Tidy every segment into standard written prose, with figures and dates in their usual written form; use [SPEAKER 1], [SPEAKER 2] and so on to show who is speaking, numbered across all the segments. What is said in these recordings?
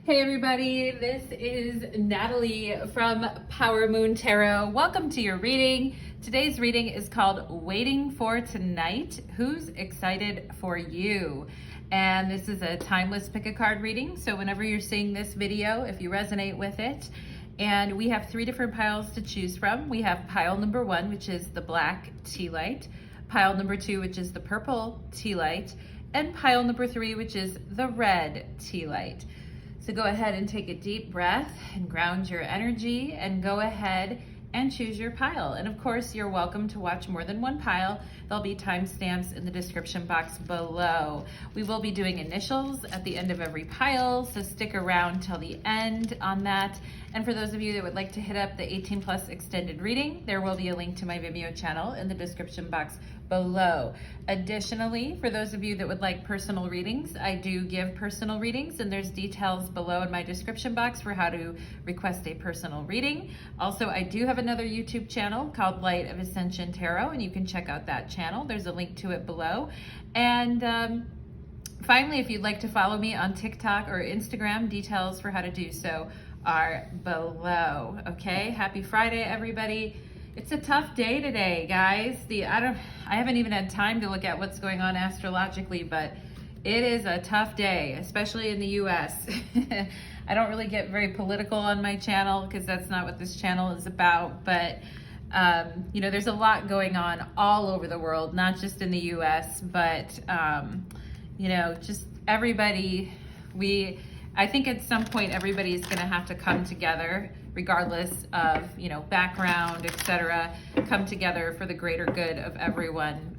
[SPEAKER 1] Hey everybody, this is Natalie from Power Moon Tarot. Welcome to your reading. Today's reading is called Waiting for Tonight. Who's excited for you? And this is a timeless pick a card reading. So whenever you're seeing this video, if you resonate with it, and we have 3 different piles to choose from. We have pile number 1, which is the black tea light, pile number 2, which is the purple tea light, and pile number 3, which is the red tea light. So go ahead and take a deep breath and ground your energy and go ahead and choose your pile. And of course, you're welcome to watch more than one pile. There'll be timestamps in the description box below. We will be doing initials at the end of every pile, so stick around till the end on that. And for those of you that would like to hit up the 18+ extended reading, there will be a link to my Vimeo channel in the description box below. Additionally, for those of you that would like personal readings, I do give personal readings, and there's details below in my description box for how to request a personal reading. Also, I do have another YouTube channel called Light of Ascension Tarot, and you can check out that channel. There's a link to it below. And finally, if you'd like to follow me on TikTok or Instagram, details for how to do so are below. Okay, happy Friday, everybody. It's a tough day today, guys. I haven't even had time to look at what's going on astrologically, but it is a tough day, especially in the US. I don't really get very political on my channel because that's not what this channel is about, but you know, there's a lot going on all over the world, not just in the US, but you know, just everybody, I think at some point everybody's going to have to come together, regardless of, you know, background, etc., come together for the greater good of everyone.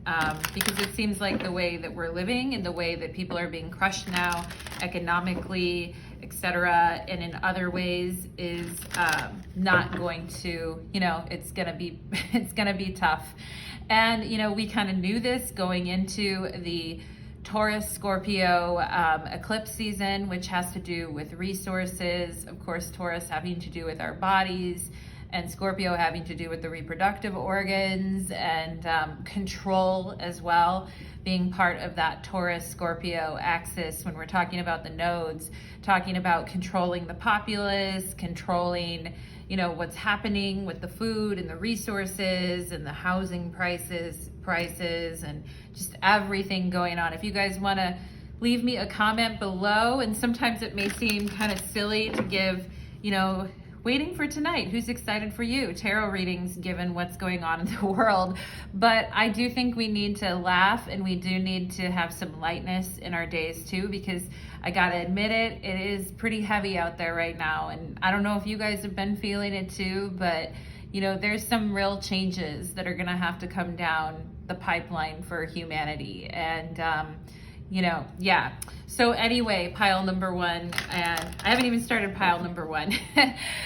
[SPEAKER 1] Because it seems like the way that we're living and the way that people are being crushed now, economically, etc., and in other ways is not going to, you know, it's gonna be tough. And you know, we kind of knew this going into the Taurus Scorpio eclipse season, which has to do with resources. Of course, Taurus having to do with our bodies, and Scorpio having to do with the reproductive organs and control as well, being part of that Taurus Scorpio axis when we're talking about the nodes, talking about controlling the populace, controlling, you know, what's happening with the food and the resources and the housing prices and just everything going on. If you guys want to leave me a comment below, and sometimes it may seem kind of silly to give, you know, waiting for tonight, who's excited for you, tarot readings given what's going on in the world. But I do think we need to laugh, and we do need to have some lightness in our days too, because I gotta admit it is pretty heavy out there right now. And I don't know if you guys have been feeling it too, but you know, there's some real changes that are gonna have to come down the pipeline for humanity. And you know, yeah. So anyway, pile number 1, and I haven't even started pile number 1.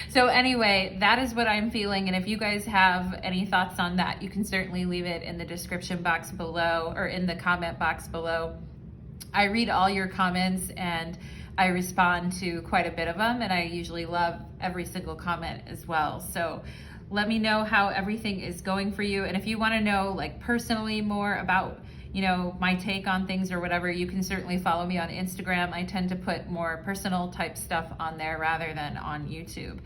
[SPEAKER 1] So anyway, that is what I'm feeling. And if you guys have any thoughts on that, you can certainly leave it in the description box below or in the comment box below. I read all your comments and I respond to quite a bit of them, and I usually love every single comment as well. So let me know how everything is going for you. And if you want to know, like, personally more about, you know, my take on things or whatever, you can certainly follow me on Instagram. I tend to put more personal type stuff on there rather than on YouTube.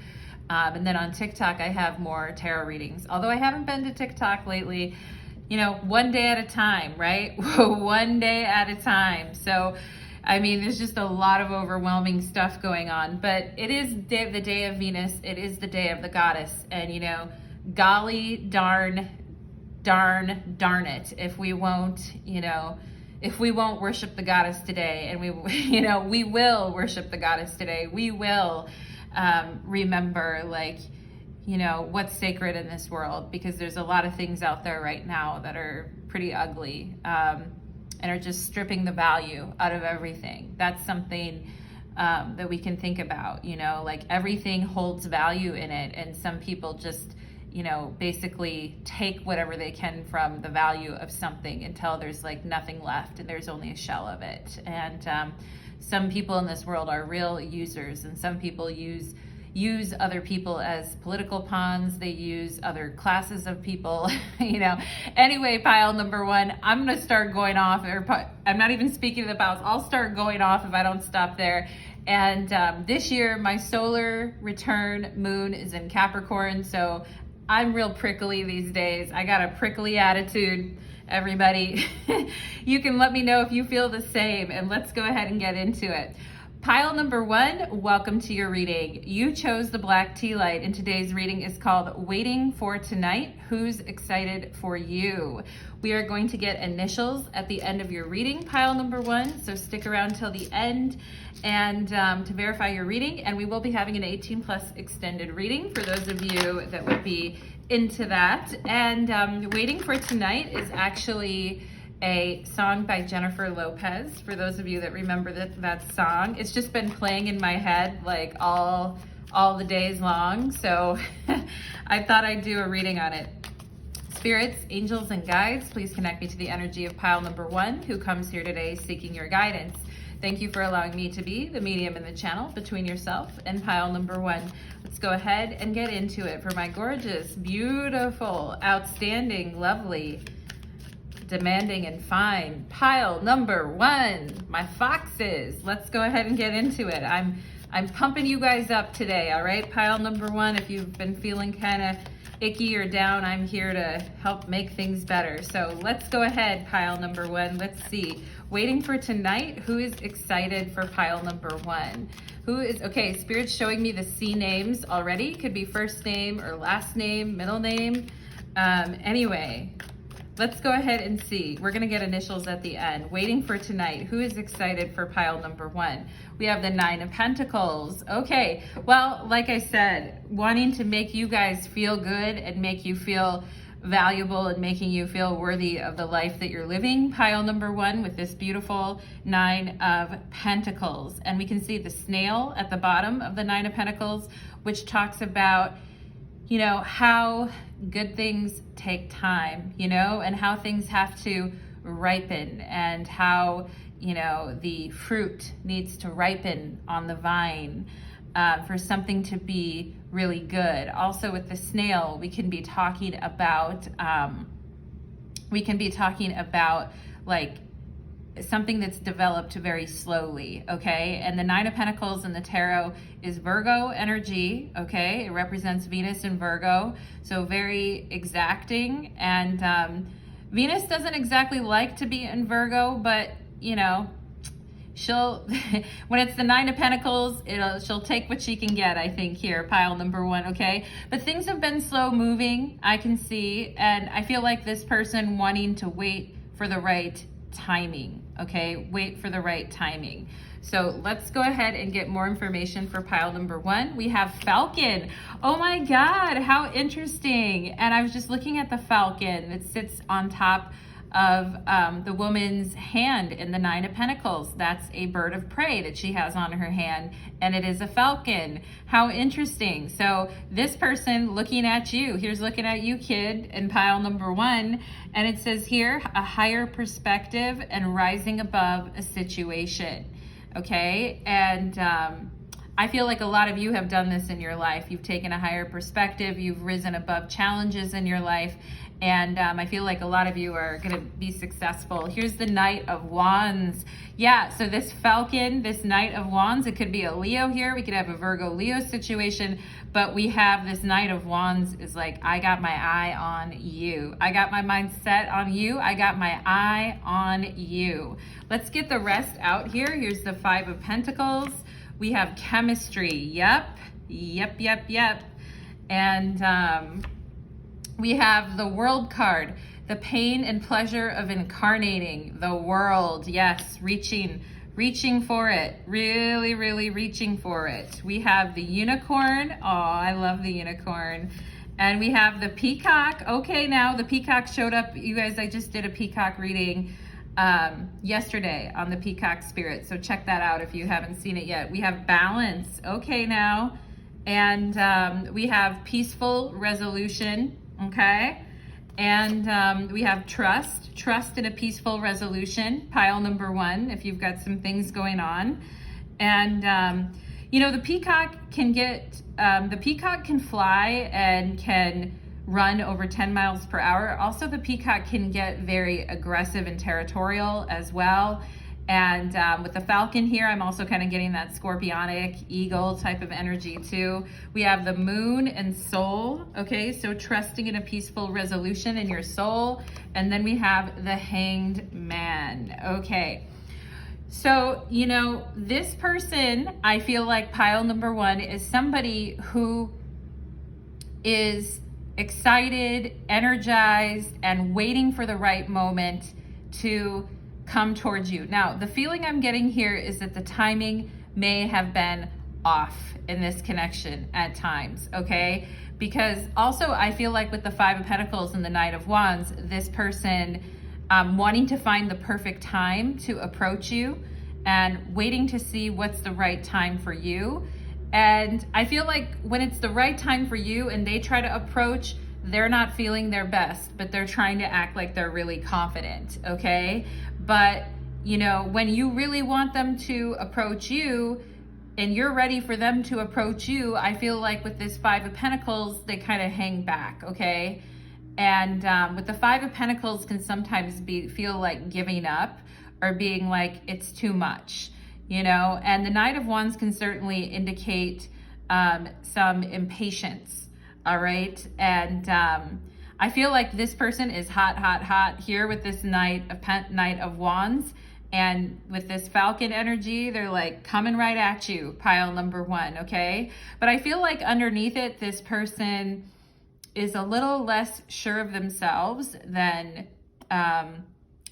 [SPEAKER 1] And then on TikTok, I have more tarot readings. Although I haven't been to TikTok lately, you know, one day at a time, right? One day at a time. So, I mean, there's just a lot of overwhelming stuff going on, but it is the day of Venus. It is the day of the goddess. And, you know, golly darn it, if we won't, you know, if we won't worship the goddess today, and we, you know, we will worship the goddess today. We will remember, like, you know, what's sacred in this world, because there's a lot of things out there right now that are pretty ugly and are just stripping the value out of everything. That's something that we can think about, you know, like everything holds value in it, and some people just, you know, basically take whatever they can from the value of something until there's like nothing left and there's only a shell of it. And some people in this world are real users, and some people use other people as political pawns. They use other classes of people, you know. Anyway, pile number 1, I'm gonna start going off, or I'm not even speaking to the piles. I'll start going off if I don't stop there. And this year, my solar return moon is in Capricorn, so I'm real prickly these days. I got a prickly attitude, everybody. You can let me know if you feel the same, and let's go ahead and get into it. Pile number 1, welcome to your reading. You chose the black tea light, and today's reading is called Waiting for Tonight. Who's excited for you? We are going to get initials at the end of your reading, pile number 1, so stick around till the end and to verify your reading, and we will be having an 18+ extended reading for those of you that would be into that. And Waiting for Tonight is actually a song by Jennifer Lopez, for those of you that remember that song. It's just been playing in my head like all the days long, so I thought I'd do a reading on it. Spirits, angels, and guides, please connect me to the energy of pile number 1 who comes here today seeking your guidance. Thank you for allowing me to be the medium in the channel between yourself and pile number 1. Let's go ahead and get into it for my gorgeous, beautiful, outstanding, lovely, demanding, and fine pile number 1, my foxes. Let's go ahead and get into it. I'm pumping you guys up today, all right? Pile number 1, if you've been feeling kind of icky or down, I'm here to help make things better. So let's go ahead, pile number 1. Let's see. Waiting for Tonight. Who is excited for pile number 1? Who is, okay, Spirit's showing me the C names already. Could be first name or last name, middle name. Anyway, let's go ahead and see. We're going to get initials at the end. Waiting for Tonight. Who is excited for pile number 1? We have the 9 of Pentacles. Okay, well, like I said, wanting to make you guys feel good and make you feel valuable and making you feel worthy of the life that you're living. Pile number 1 with this beautiful 9 of Pentacles. And we can see the snail at the bottom of the 9 of Pentacles, which talks about, you know, how good things take time, you know, and how things have to ripen, and how, you know, the fruit needs to ripen on the vine for something to be really good. Also with the snail, we can be talking about like something that's developed very slowly, okay? And the 9 of Pentacles in the tarot is Virgo energy, okay? It represents Venus in Virgo, so very exacting. And Venus doesn't exactly like to be in Virgo, but, you know, she'll, when it's the 9 of Pentacles, she'll take what she can get, I think, here, pile number 1, okay? But things have been slow moving, I can see, and I feel like this person wanting to wait for the right timing, okay? Wait for the right timing. So let's go ahead and get more information for pile number 1. We have Falcon. Oh my God, how interesting. And I was just looking at the falcon that sits on top of the woman's hand in the 9 of Pentacles. That's a bird of prey that she has on her hand, and it is a falcon. How interesting. So this person looking at you, here's looking at you, kid, in pile number 1, and it says here, a higher perspective and rising above a situation, okay? And I feel like a lot of you have done this in your life. You've taken a higher perspective, you've risen above challenges in your life, and I feel like a lot of you are going to be successful. Here's the Knight of Wands. Yeah, so this falcon, this Knight of Wands, it could be a Leo here. We could have a Virgo-Leo situation, but we have this Knight of Wands is like, I got my eye on you. I got my mind set on you. I got my eye on you. Let's get the rest out here. Here's the 5 of Pentacles. We have chemistry. Yep. And we have the World card, the pain and pleasure of incarnating the world. Yes, reaching for it, really reaching for it. We have the Unicorn. Oh, I love the Unicorn. And we have the Peacock. Okay, now the Peacock showed up. You guys, I just did a Peacock reading yesterday on the Peacock Spirit, so check that out if you haven't seen it yet. We have Balance. Okay, now. And we have Peaceful Resolution. Okay, and we have trust in a peaceful resolution, pile number 1, if you've got some things going on. And you know, the peacock can fly and can run over 10 miles per hour. Also, the peacock can get very aggressive and territorial as well. And with the Falcon here, I'm also kind of getting that scorpionic eagle type of energy too. We have the Moon and Soul, okay? So trusting in a peaceful resolution in your soul. And then we have the Hanged Man, okay? So, you know, this person, I feel like pile number one is somebody who is excited, energized, and waiting for the right moment to come towards you. Now, the feeling I'm getting here is that the timing may have been off in this connection at times, okay? Because also I feel like with the Five of Pentacles and the Knight of Wands, this person wanting to find the perfect time to approach you and waiting to see what's the right time for you. And I feel like when it's the right time for you and they try to approach, they're not feeling their best, but they're trying to act like they're really confident, okay? But, you know, when you really want them to approach you and you're ready for them to approach you, I feel like with this Five of Pentacles, they kind of hang back, okay? And with the Five of Pentacles can sometimes feel like giving up or being like, it's too much, you know? And the Knight of Wands can certainly indicate some impatience, all right? And I feel like this person is hot, hot, hot here with this Knight of Wands, and with this Falcon energy, they're like coming right at you, pile number one, okay? But I feel like underneath it, this person is a little less sure of themselves than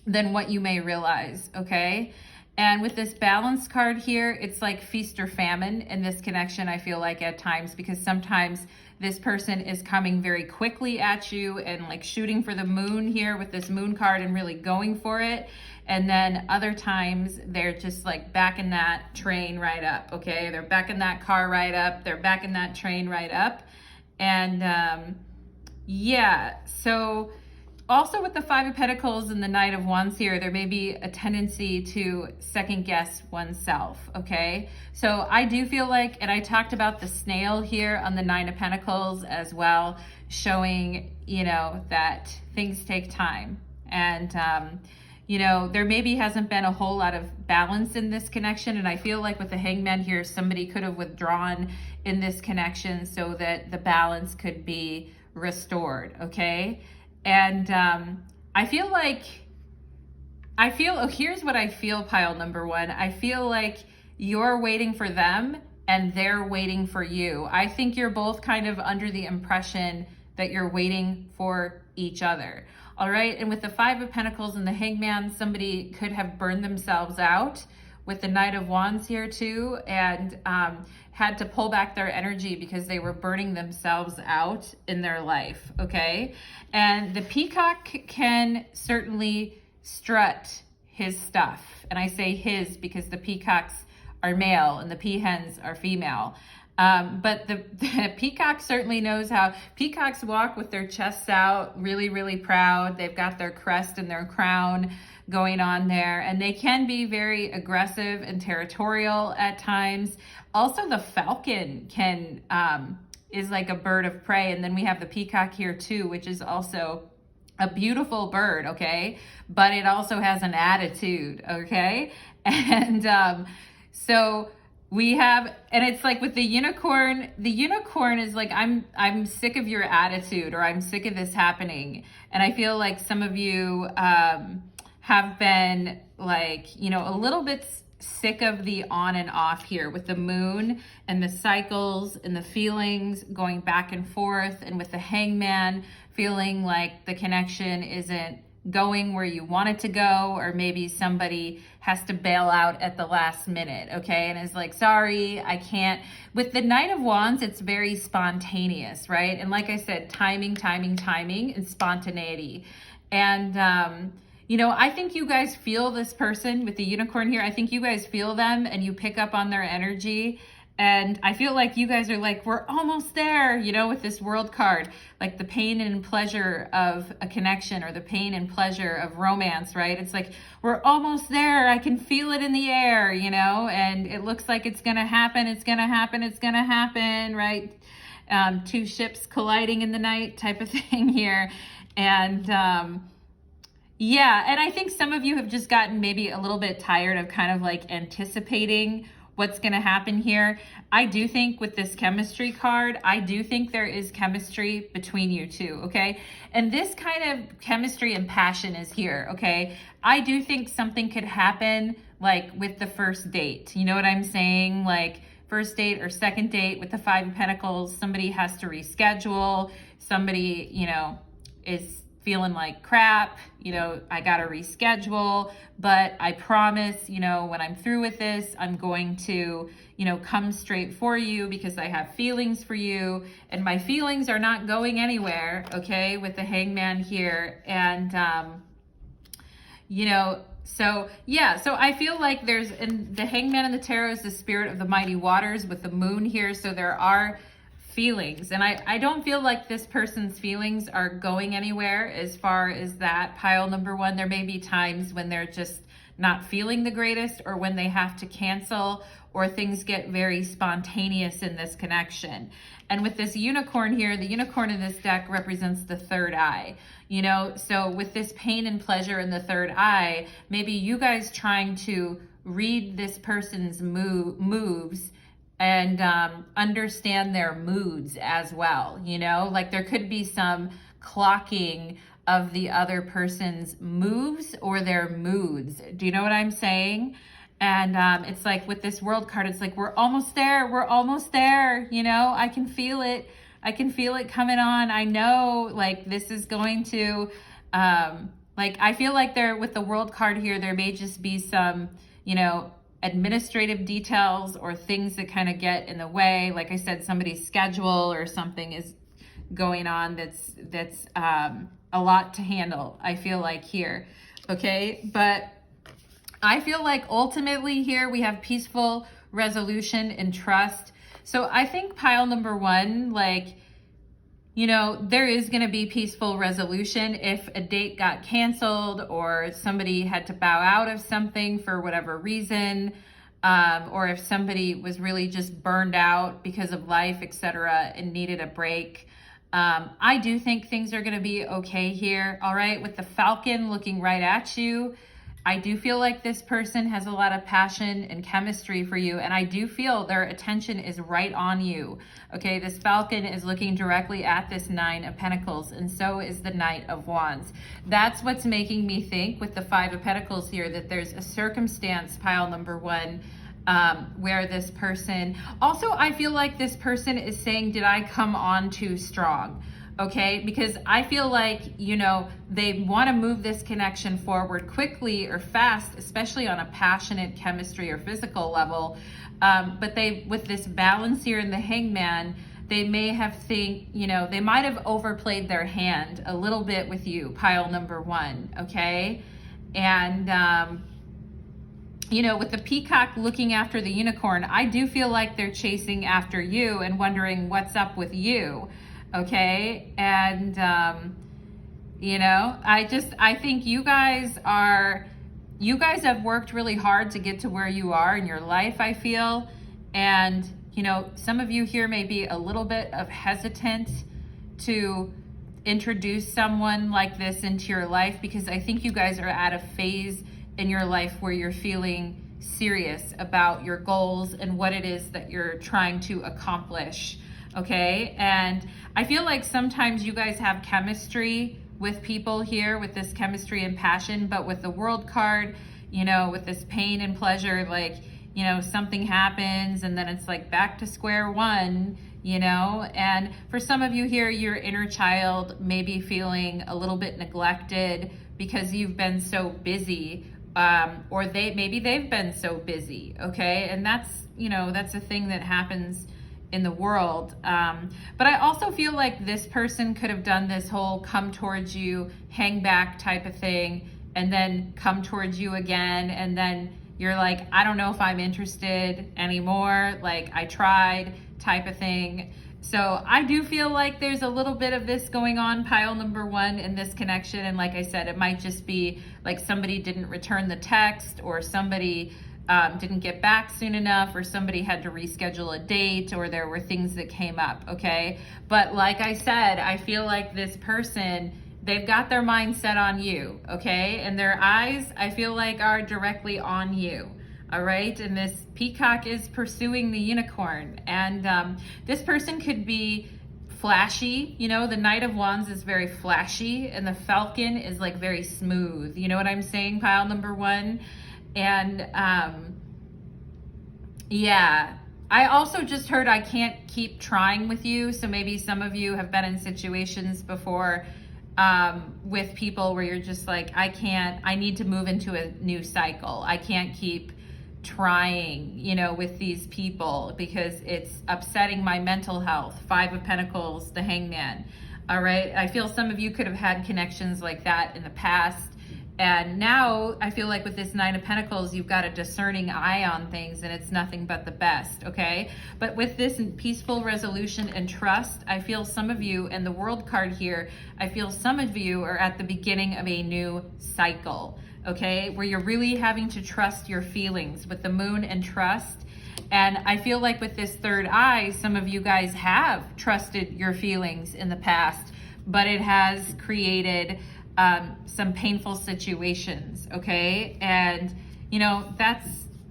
[SPEAKER 1] what you may realize, okay? And with this Balance card here, it's like feast or famine in this connection, I feel like at times, because sometimes this person is coming very quickly at you and like shooting for the moon here with this Moon card and really going for it. And then other times they're just like backing that train right up, okay? They're backing that car right up. They're backing that train right up. And yeah, so also with the Five of Pentacles and the Knight of Wands here, there may be a tendency to second guess oneself, okay? So I do feel like, and I talked about the snail here on the Nine of Pentacles as well, showing, you know, that things take time. And, you know, there maybe hasn't been a whole lot of balance in this connection. And I feel like with the Hangman here, somebody could have withdrawn in this connection so that the balance could be restored, okay? And I feel like, here's what I feel, pile number one. I feel like you're waiting for them and they're waiting for you. I think you're both kind of under the impression that you're waiting for each other. All right. And with the Five of Pentacles and the Hangman, somebody could have burned themselves out with the Knight of Wands here too, and had to pull back their energy because they were burning themselves out in their life, okay? And the peacock can certainly strut his stuff. And I say his because the peacocks are male and the peahens are female. But the peacock certainly knows how. Peacocks walk with their chests out, really, really proud. They've got their crest and their crown going on there, and they can be very aggressive and territorial at times. Also, the falcon can is like a bird of prey, and then we have the peacock here too, which is also a beautiful bird, okay? But it also has an attitude, okay? And so we have, and it's like with the unicorn is like, I'm sick of your attitude, or I'm sick of this happening. And I feel like some of you have been like, you know, a little bit sick of the on and off here with the moon and the cycles and the feelings going back and forth, and with the Hangman feeling like the connection isn't going where you want it to go, or maybe somebody has to bail out at the last minute, okay? And is like, sorry, I can't. With the Knight of Wands, it's very spontaneous, right? And like I said, timing, and spontaneity. And, you know, I think you guys feel this person with the unicorn here. I think you guys feel them and you pick up on their energy. And I feel like you guys are like, we're almost there, you know, with this World card, like the pain and pleasure of a connection, or the pain and pleasure of romance, right? It's like, we're almost there. I can feel it in the air, you know, and it looks like it's going to happen. It's going to happen. It's going to happen, right? Two ships colliding in the night type of thing here. And, Yeah, and I think some of you have just gotten maybe a little bit tired of kind of like anticipating what's going to happen here. I do think with this chemistry card, I do think there is chemistry between you two, okay? And this kind of chemistry and passion is here, okay? I do think something could happen like with the first date. You know what I'm saying? Like first date or second date with the Five of Pentacles, somebody has to reschedule, somebody, is feeling like crap, I got to reschedule, but I promise, when I'm through with this, I'm going to, come straight for you because I have feelings for you and my feelings are not going anywhere. Okay. With the Hangman here. And, so yeah, so I feel like and the Hangman in the Tarot is the spirit of the mighty waters with the moon here. So there are feelings, and I don't feel like this person's feelings are going anywhere as far as that pile number one. There may be times when they're just not feeling the greatest, or when they have to cancel, or things get very spontaneous in this connection. And with this unicorn here, the unicorn in this deck represents the third eye, so with this pain and pleasure in the third eye, maybe you guys trying to read this person's moves and understand their moods as well, like there could be some clocking of the other person's moves or their moods. Do you know what I'm saying? And it's like with this World card, it's like, we're almost there. We're almost there. I can feel it. I can feel it coming on. I know like this is going to, like, I feel like with the World card here, there may just be some, administrative details or things that kind of get in the way. Like I said, somebody's schedule or something is going on that's a lot to handle, I feel like here. Okay, but I feel like ultimately here we have peaceful resolution and trust. So I think pile number one, like, there is going to be peaceful resolution if a date got canceled or somebody had to bow out of something for whatever reason, or if somebody was really just burned out because of life, etc., and needed a break. I do think things are going to be okay here. All right, with the Falcon looking right at you, I do feel like this person has a lot of passion and chemistry for you, and I do feel their attention is right on you. Okay, this Falcon is looking directly at this Nine of Pentacles, and so is the Knight of Wands. That's what's making me think with the Five of Pentacles here that there's a circumstance, pile number one, where this person, also I feel like this person is saying, did I come on too strong? Okay, because I feel like, they want to move this connection forward quickly or fast, especially on a passionate chemistry or physical level. But with this balance here in the Hangman, they may have they might have overplayed their hand a little bit with you, pile number one. Okay. And, with the Peacock looking after the unicorn, I do feel like they're chasing after you and wondering what's up with you. Okay. And, I think you guys have worked really hard to get to where you are in your life, I feel. And, some of you here may be a little bit of hesitant to introduce someone like this into your life, because I think you guys are at a phase in your life where you're feeling serious about your goals and what it is that you're trying to accomplish. Okay. And I feel like sometimes you guys have chemistry with people here, with this chemistry and passion, but with the World card, with this pain and pleasure, like, something happens and then it's like back to square one, and for some of you here, your inner child may be feeling a little bit neglected because you've been so busy, or maybe they've been so busy. Okay. And that's a thing that happens in the world. But I also feel like this person could have done this whole come towards you, hang back type of thing, and then come towards you again. And then you're like, I don't know if I'm interested anymore. Like, I tried type of thing. So I do feel like there's a little bit of this going on, pile number one, in this connection. And like I said, it might just be like somebody didn't return the text, or somebody didn't get back soon enough, or somebody had to reschedule a date, or there were things that came up. Okay. But like I said, I feel like this person they've got their mind set on you, okay? And their eyes, I feel like, are directly on you. All right, and this peacock is pursuing the unicorn, and this person could be flashy. You know, the Knight of Wands is very flashy, and the Falcon is like very smooth. You know what I'm saying, pile number one? And yeah, I also just heard I can't keep trying with you. So maybe some of you have been in situations before with people where you're just like, I need to move into a new cycle. I can't keep trying, you know, with these people because it's upsetting my mental health. 5 of Pentacles, the Hangman. All right. I feel some of you could have had connections like that in the past. And now I feel like with this 9 of Pentacles, you've got a discerning eye on things and it's nothing but the best. Okay. But with this peaceful resolution and trust, I feel some of you, and the World card here, I feel some of you are at the beginning of a new cycle. Okay, where you're really having to trust your feelings with the Moon and trust. And I feel like with this third eye, some of you guys have trusted your feelings in the past, but it has created some painful situations. Okay, and you know, that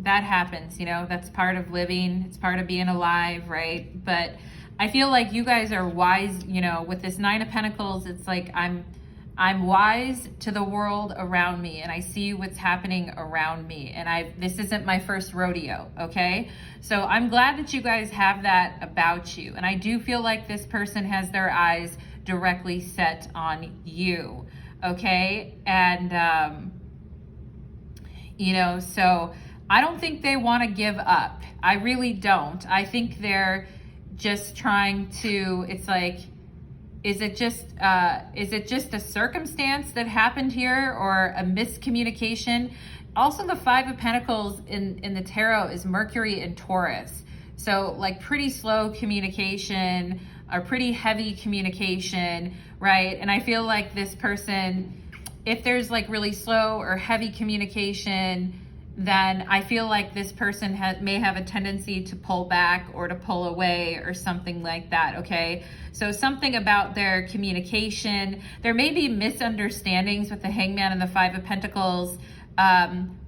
[SPEAKER 1] happens. You know, that's part of living. It's part of being alive, right? But I feel like you guys are wise. You know, with this 9 of Pentacles, it's like I'm wise to the world around me, and I see what's happening around me, and this isn't my first rodeo, okay? So I'm glad that you guys have that about you, and I do feel like this person has their eyes directly set on you, okay? And, you know, so I don't think they want to give up. I really don't. I think they're just trying to, it's like, is it just a circumstance that happened here, or a miscommunication? Also, the 5 of Pentacles in the tarot is Mercury and Taurus. So like pretty slow communication or pretty heavy communication, right? And I feel like this person, if there's like really slow or heavy communication, then I feel like this person may have a tendency to pull back or to pull away or something like that, okay? So something about their communication. There may be misunderstandings with the Hangman and the 5 of Pentacles,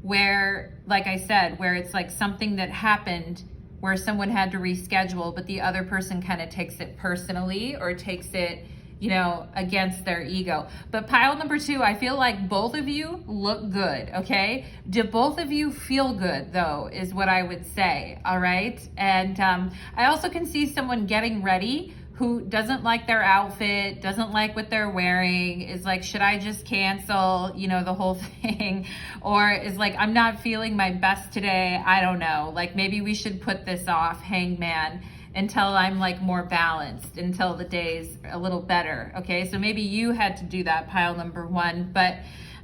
[SPEAKER 1] where, like I said, where it's like something that happened where someone had to reschedule, but the other person kind of takes it personally or takes it, you know, against their ego. But pile number 2, I feel like both of you look good, okay? Do both of you feel good, though, is what I would say, all right? And I also can see someone getting ready who doesn't like their outfit, doesn't like what they're wearing, is like, should I just cancel, you know, the whole thing? Or is like, I'm not feeling my best today, I don't know. Like, maybe we should put this off, Hangman, until I'm like more balanced, until the day's a little better, okay? So maybe you had to do that, pile number 1. But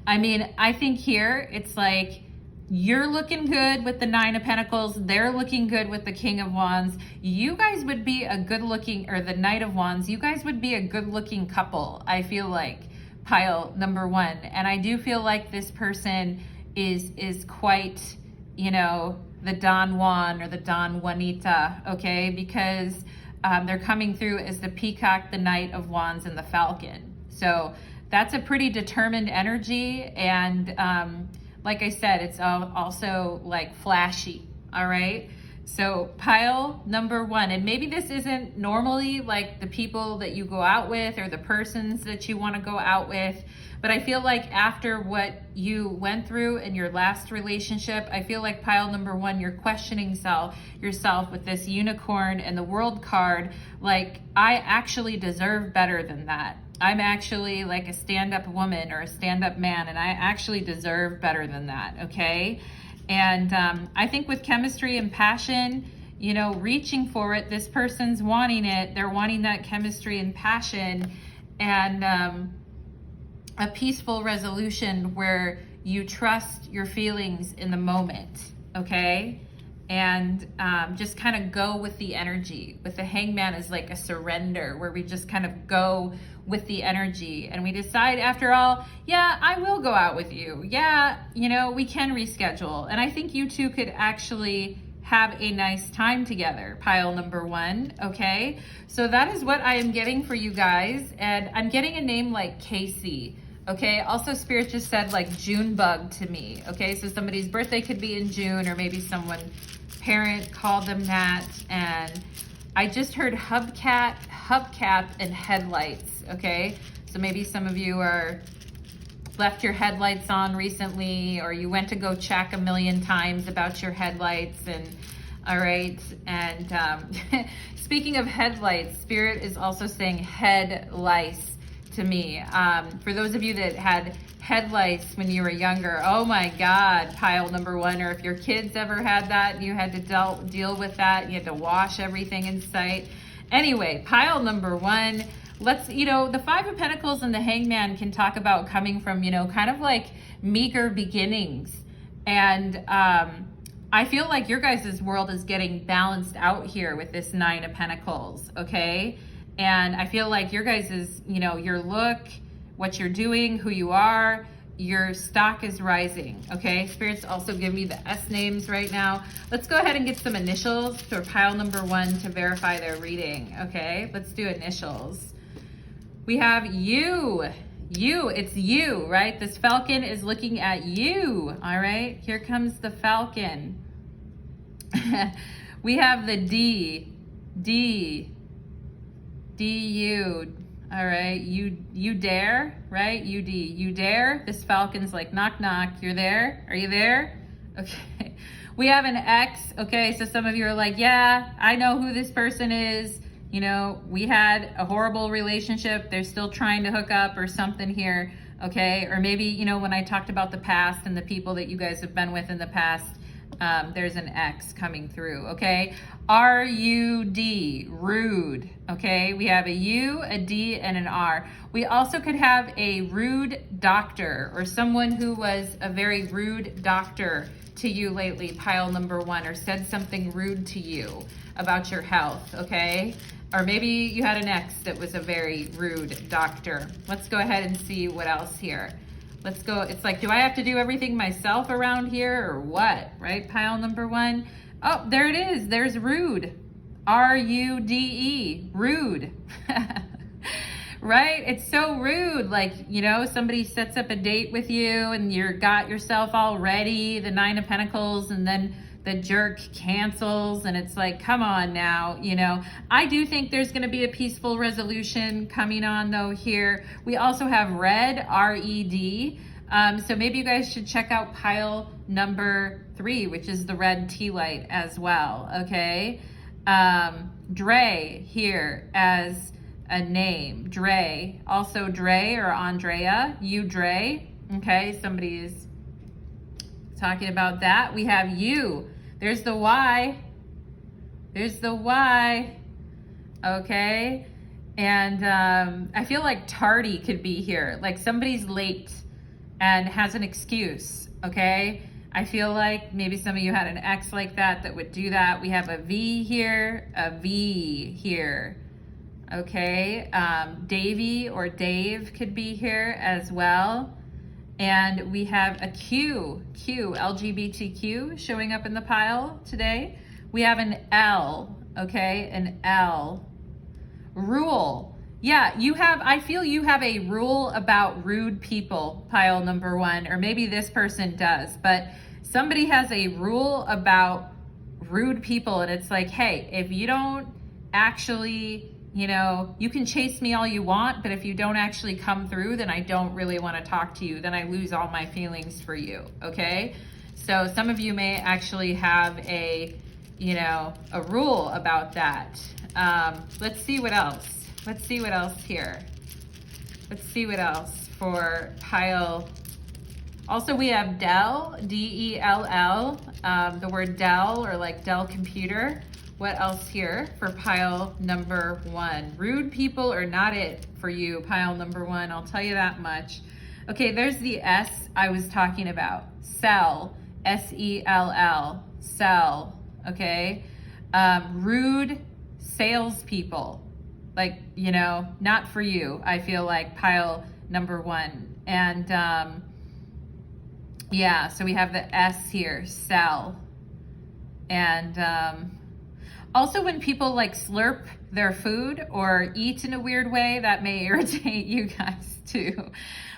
[SPEAKER 1] I mean, I think here it's like you're looking good with the 9 of Pentacles, they're looking good with the King of Wands. You guys would be a good looking, or the Knight of Wands, you guys would be a good looking couple, I feel like, pile number 1. And I do feel like this person is quite, you know, the Don Juan or the Don Juanita, okay? Because they're coming through as the Peacock, the Knight of Wands, and the Falcon. So that's a pretty determined energy. And like I said, it's also like flashy, all right? So pile number 1, and maybe this isn't normally like the people that you go out with or the persons that you want to go out with, but I feel like after what you went through in your last relationship, I feel like pile number 1, you're questioning yourself with this unicorn and the World card. Like, I actually deserve better than that. I'm actually like a stand-up woman or a stand-up man, and I actually deserve better than that, okay? And I think with chemistry and passion, you know, reaching for it, this person's wanting it. They're wanting that chemistry and passion, and a peaceful resolution where you trust your feelings in the moment, okay? And just kind of go with the energy. With the Hangman is like a surrender, where we just kind of go with the energy and we decide, after all, yeah, I will go out with you. Yeah, you know, we can reschedule. And I think you two could actually have a nice time together, pile number 1, okay? So that is what I am getting for you guys, and I'm getting a name like Casey, okay? Also, Spirit just said like Junebug to me, okay? So somebody's birthday could be in June, or maybe someone, parent called them that, and I just heard hubcap, and headlights, okay? So maybe some of you are left your headlights on recently, or you went to go check a million times about your headlights, and all right. And speaking of headlights, Spirit is also saying head lice to me. For those of you that had head lice when you were younger, oh my God, pile number 1, or if your kids ever had that and you had to deal with that, you had to wash everything in sight. Anyway, pile number 1, let's, the 5 of Pentacles and the Hangman can talk about coming from, kind of like meager beginnings. And I feel like your guys' world is getting balanced out here with this 9 of Pentacles, okay? And I feel like your guys' your look, what you're doing, who you are, your stock is rising, okay? Spirits also give me the S names right now. Let's go ahead and get some initials for pile number 1 to verify their reading, okay? Let's do initials. We have you, it's you, right? This falcon is looking at you, all right? Here comes the falcon. We have the D, U, all right? You dare, right? You dare. This falcon's like, knock, knock, you're there? Are you there? Okay. We have an X, okay? So some of you are like, yeah, I know who this person is. We had a horrible relationship. They're still trying to hook up or something here, okay? Or maybe, when I talked about the past and the people that you guys have been with in the past, there's an X coming through, okay? R-U-D, rude, okay? We have a U, a D, and an R. We also could have a rude doctor, or someone who was a very rude doctor to you lately, pile number 1, or said something rude to you about your health, okay? Or maybe you had an ex that was a very rude doctor. Let's go ahead and see what else here. Let's go. It's like, do I have to do everything myself around here or what, right? Pile number 1. Oh, there it is. There's rude. R-U-D-E, rude. Right? It's so rude. Like, somebody sets up a date with you and you're got yourself all ready, the 9 of Pentacles, and then the jerk cancels, and it's like, come on now, I do think there's going to be a peaceful resolution coming on though here. We also have red, R-E-D. So maybe you guys should check out pile number 3, which is the red tea light as well, okay? Dre here as a name, Dre. Also Dre or Andrea, you Dre, okay? Somebody is talking about that. We have you. There's the Y. There's the Y. Okay. And I feel like tardy could be here. Like somebody's late and has an excuse. Okay. I feel like maybe some of you had an ex like that would do that. We have a V here, a V here. Okay. Davey or Dave could be here as well. And we have a Q, LGBTQ showing up in the pile today. We have an L, okay, an L. Rule. Yeah, I feel you have a rule about rude people, pile number 1, or maybe this person does, but somebody has a rule about rude people, and it's like, hey, if you don't actually, you can chase me all you want, but if you don't actually come through, then I don't really want to talk to you. Then I lose all my feelings for you, okay? So some of you may actually have a rule about that. Let's see what else. Let's see what else here. Let's see what else for pile. Also, we have Dell, D-E-L-L, the word Dell, or like Dell computer. What else here for pile number 1? Rude people are not it for you, pile number 1. I'll tell you that much. Okay, there's the S I was talking about. Sell, S-E-L-L, sell, okay? Rude salespeople, like, not for you, I feel like, pile number 1. And yeah, so we have the S here, sell. And also when people like slurp their food or eat in a weird way, that may irritate you guys too.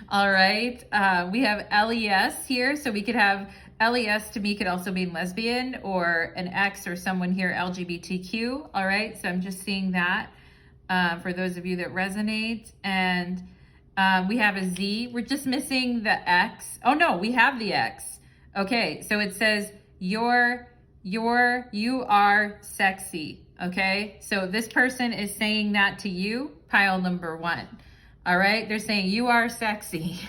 [SPEAKER 1] All right, we have LES here, so we could have LES to me could also mean lesbian or an X or someone here LGBTQ. All right, so I'm just seeing that for those of you that resonate. And we have a Z. We're just missing the X. Oh no, we have the X. Okay, so it says you are sexy. Okay, so this person is saying that to you, pile number 1. All right, they're saying you are sexy.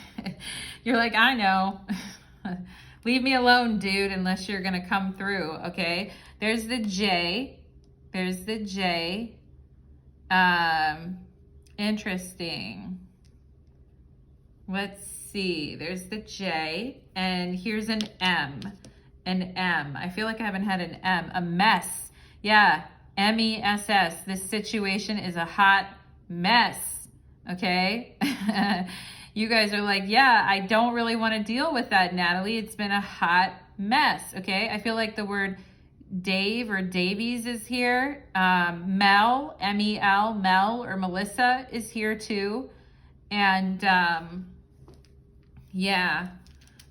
[SPEAKER 1] You're like, I know. Leave me alone, dude, unless you're gonna come through, okay? There's the J. There's the J. Interesting. Let's see. There's the J, and here's an M. An M. I feel like I haven't had an M. A mess. Yeah, MESS. This situation is a hot mess. Okay? You guys are like, yeah, I don't really want to deal with that, Natalie. It's been a hot mess. Okay? I feel like the word Dave or Davies is here. Mel, M-E-L, Mel or Melissa is here too. And yeah,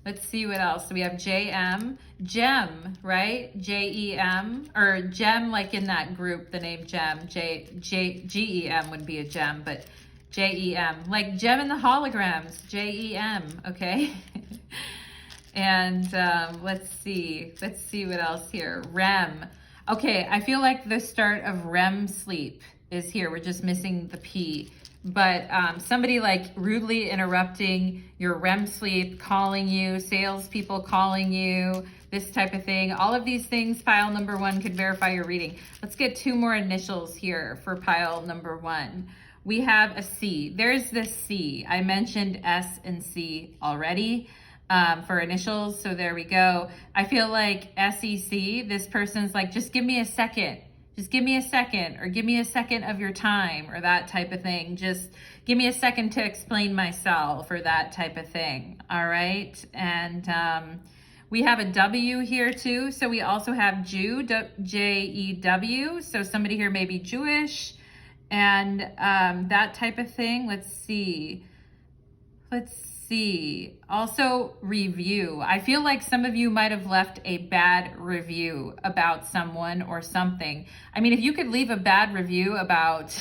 [SPEAKER 1] let's see what else. So we have J-M, Gem, right? J-E-M, or Gem like in that group, the name Gem. G-E-M would be a gem, but J-E-M, like Gem in the holograms, J-E-M, okay? And let's see what else here. REM. Okay, I feel like the start of REM sleep is here. We're just missing the P. But somebody like rudely interrupting your REM sleep, calling you, salespeople calling you, this type of thing. All of these things, pile number 1 could verify your reading. Let's get 2 more initials here for pile number 1. We have a C. There's the C. I mentioned S and C already. For initials, so there we go. I feel like SEC, this person's like, just give me a second. Just give me a second, or give me a second of your time, or that type of thing. Just give me a second to explain myself, or that type of thing. All right. And we have a W here too. So we also have Jew, J-E-W. So somebody here may be Jewish and that type of thing. Let's see. Also review. I feel like some of you might have left a bad review about someone or something. I mean, if you could leave a bad review about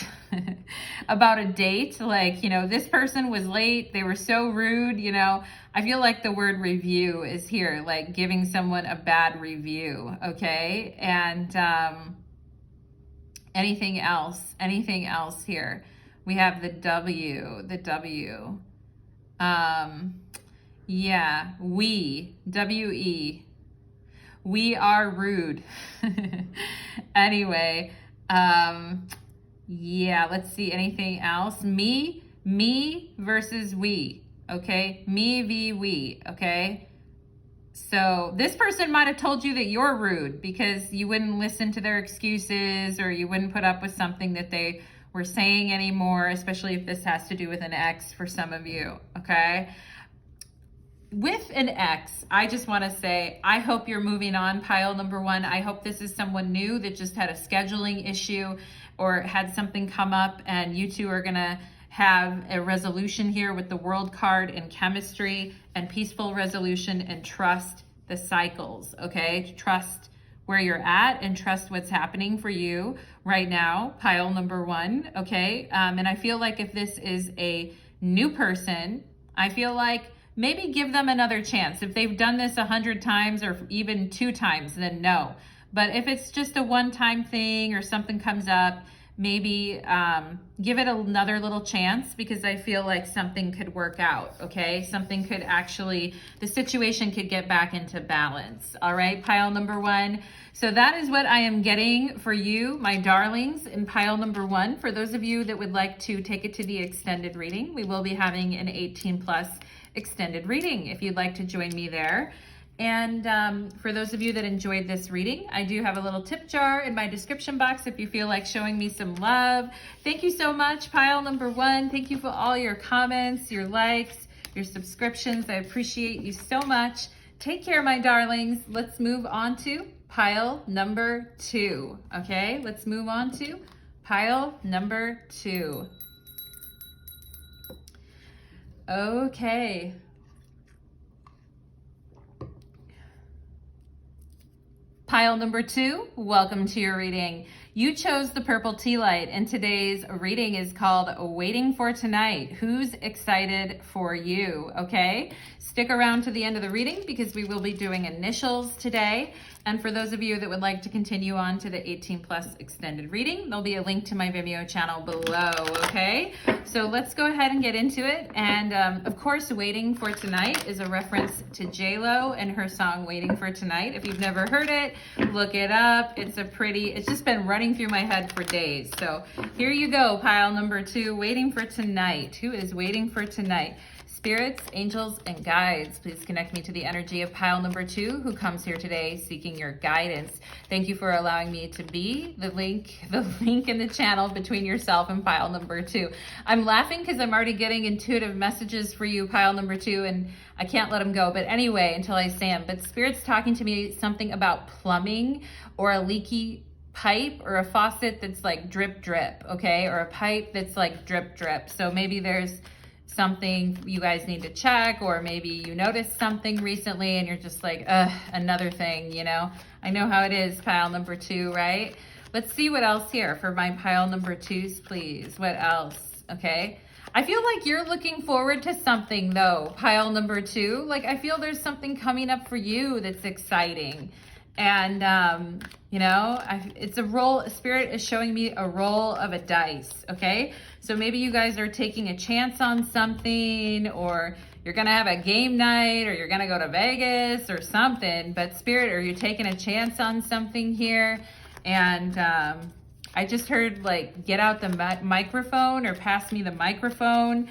[SPEAKER 1] about a date, like, you know, this person was late, they were so rude, you know, I feel like the word review is here, like giving someone a bad review, okay? And anything else here? We have the W. Yeah, we, W-E, we are rude. Anyway, yeah, let's see, anything else? Me versus we, okay? Me v we, okay? So this person might have told you that you're rude because you wouldn't listen to their excuses or you wouldn't put up with something that they were saying anymore, especially if this has to do with an ex for some of you, okay? With an ex, I just want to say, I hope you're moving on, pile number 1. I hope this is someone new that just had a scheduling issue or had something come up and you two are going to have a resolution here with the World card and chemistry and peaceful resolution and trust the cycles, okay? Trust where you're at and trust what's happening for you right now, pile number 1, okay? And I feel like if this is a new person, I feel like maybe give them another chance. If they've done this 100 times or even 2 times, then no. But if it's just a one-time thing or something comes up, maybe give it another little chance because I feel like something could work out, okay? Something could actually, the situation could get back into balance, all right? Pile number 1. So that is what I am getting for you, my darlings, in pile number 1. For those of you that would like to take it to the extended reading, we will be having an 18+ extended reading if you'd like to join me there. And for those of you that enjoyed this reading, I do have a little tip jar in my description box if you feel like showing me some love. Thank you so much, pile number 1. Thank you for all your comments, your likes, your subscriptions. I appreciate you so much. Take care, my darlings. Let's move on to pile number 2. Okay, let's move on to pile number 2. Okay. Pile number 2, welcome to your reading. You chose the purple tea light, and today's reading is called Waiting for Tonight. Who's excited for you? Okay, stick around to the end of the reading because we will be doing initials today. And for those of you that would like to continue on to the 18 plus extended reading, there'll be a link to my Vimeo channel below, okay? So let's go ahead and get into it. And of course, Waiting for Tonight is a reference to J-Lo and her song Waiting for Tonight. If you've never heard it, look it up. It's just been running through my head for days. So here you go, pile number 2, Waiting for Tonight. Who is waiting for tonight? Spirits, angels, and guides, please connect me to the energy of pile number 2 who comes here today seeking your guidance. Thank you for allowing me to be the link in the channel between yourself and pile number 2. I'm laughing because I'm already getting intuitive messages for you, pile number 2, and I can't let them go. But anyway, until I say them. But Spirit's talking to me something about plumbing or a leaky pipe or a faucet that's like drip drip, okay? Or a pipe that's like drip drip. So maybe there's something you guys need to check, or maybe you noticed something recently and you're just like, another thing, you know? I know how it is, pile number 2, right? Let's see what else here for my pile number 2s, please. What else? Okay. I feel like you're looking forward to something though, pile number 2. Like I feel there's something coming up for you that's exciting. And, you know, it's a roll. Spirit is showing me a roll of a dice. Okay. So maybe you guys are taking a chance on something, or you're going to have a game night, or you're going to go to Vegas or something, but Spirit, are you taking a chance on something here? And, I just heard like, get out the microphone or pass me the microphone.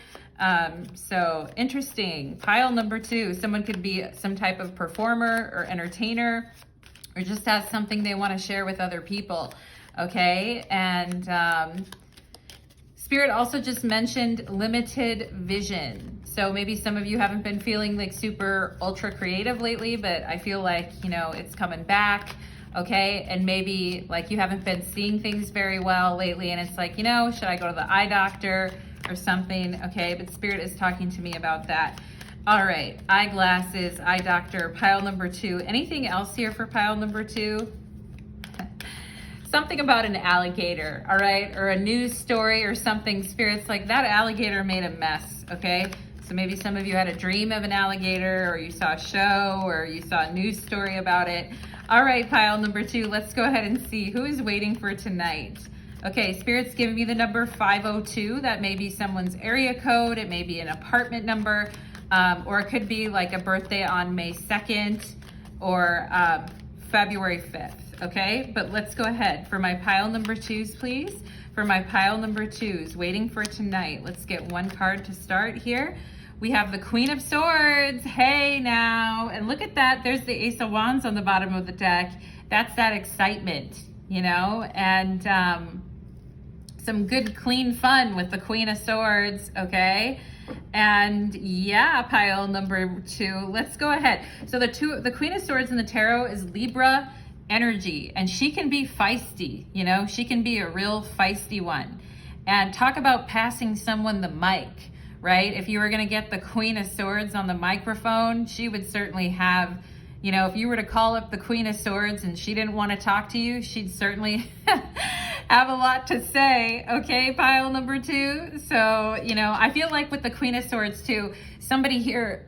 [SPEAKER 1] So interesting. Pile number 2, someone could be some type of performer or entertainer, or just has something they want to share with other people, okay? And Spirit also just mentioned limited vision. So maybe some of you haven't been feeling like super ultra creative lately, but I feel like, you know, it's coming back, okay? And maybe like you haven't been seeing things very well lately, and it's like, you know, should I go to the eye doctor or something, okay? But Spirit is talking to me about that. All right, eyeglasses, eye doctor, pile number 2. Anything else here for pile number 2? Something about an alligator, all right? Or a news story or something. Spirit's like, that alligator made a mess, okay? So maybe some of you had a dream of an alligator, or you saw a show, or you saw a news story about it. All right, pile number 2, let's go ahead and see who is waiting for tonight. Okay, Spirit's giving me the number 502. That may be someone's area code. It may be an apartment number. Or it could be like a birthday on May 2nd or February 5th, okay? But let's go ahead for my pile number 2s, please. For my pile number 2s, waiting for tonight. Let's get one card to start here. We have the Queen of Swords. Hey now, and look at that. There's the Ace of Wands on the bottom of the deck. That's that excitement, you know? And some good, clean fun with the Queen of Swords, okay? And yeah, pile number 2, let's go ahead. So the Queen of Swords in the tarot is Libra energy, and she can be feisty, you know, she can be a real feisty one. And talk about passing someone the mic, right? If you were going to get the Queen of Swords on the microphone, she would certainly have, you know, if you were to call up the Queen of Swords and she didn't want to talk to you, she'd certainly have a lot to say, okay, pile number 2. So, you know, I feel like with the Queen of Swords too, somebody here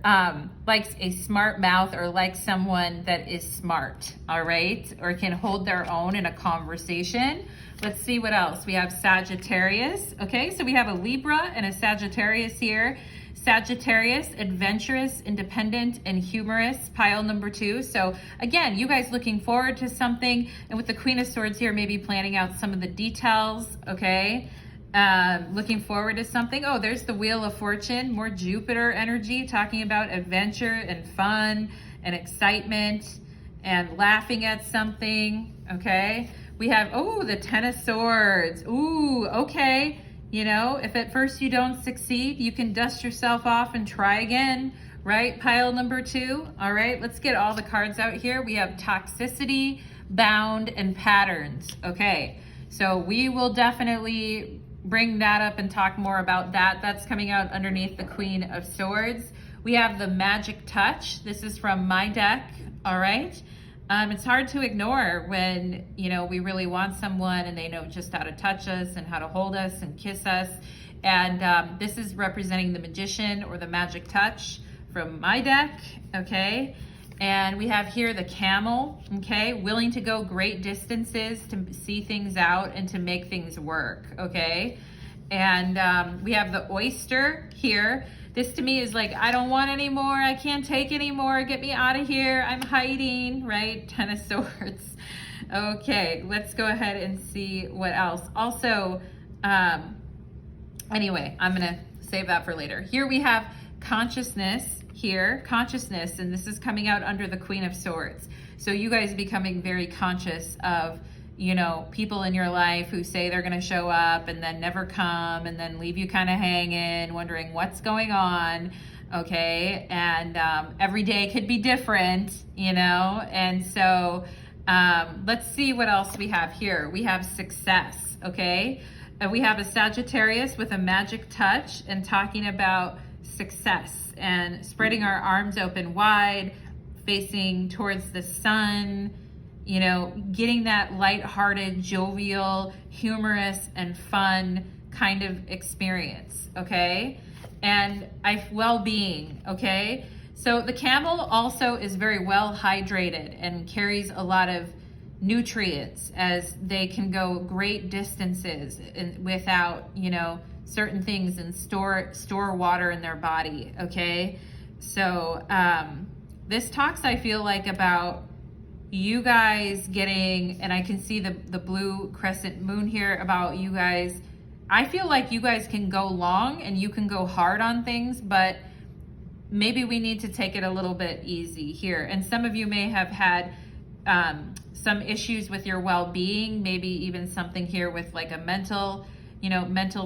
[SPEAKER 1] likes a smart mouth, or likes someone that is smart, all right? Or can hold their own in a conversation. Let's see what else. We have Sagittarius, okay? So we have a Libra and a Sagittarius here. Sagittarius, adventurous, independent, and humorous, pile number 2. So again, you guys looking forward to something, and with the Queen of Swords here, maybe planning out some of the details, okay? Looking forward to something. Oh, there's the Wheel of Fortune, more Jupiter energy, talking about adventure and fun and excitement and laughing at something, okay? We have, oh, the Ten of Swords. Ooh, okay. You know, if at first you don't succeed, you can dust yourself off and try again, right? Pile number 2. All right, let's get all the cards out here. We have toxicity, bound, and patterns. Okay, so we will definitely bring that up and talk more about that. That's coming out underneath the Queen of Swords. We have the Magic Touch. This is from my deck, all right? It's hard to ignore when, you know, we really want someone and they know just how to touch us and how to hold us and kiss us. And this is representing the Magician or the Magic Touch from my deck, okay? And we have here the Camel, okay? Willing to go great distances to see things out and to make things work, okay? And we have the Oyster here. This to me is like, I don't want any more. I can't take any more. Get me out of here. I'm hiding, right? Ten of Swords. Okay, let's go ahead and see what else. Also, anyway, I'm going to save that for later. Here we have consciousness here, consciousness, and this is coming out under the Queen of Swords. So you guys becoming very conscious of, you know, people in your life who say they're going to show up and then never come and then leave you kind of hanging, wondering what's going on, okay? And every day could be different, you know? And so let's see what else we have here. We have success, okay? We have a Sagittarius with a Magic Touch and talking about success and spreading our arms open wide, facing towards the sun, you know, getting that lighthearted, jovial, humorous, and fun kind of experience, okay? And well-being, okay? So the Camel also is very well hydrated and carries a lot of nutrients as they can go great distances without, you know, certain things and store water in their body, okay? So this talks, I feel like, about you guys getting, and I can see the blue crescent moon here, about you guys. I feel like you guys can go long and you can go hard on things, but maybe we need to take it a little bit easy here. And some of you may have had some issues with your well-being, maybe even something here with like a mental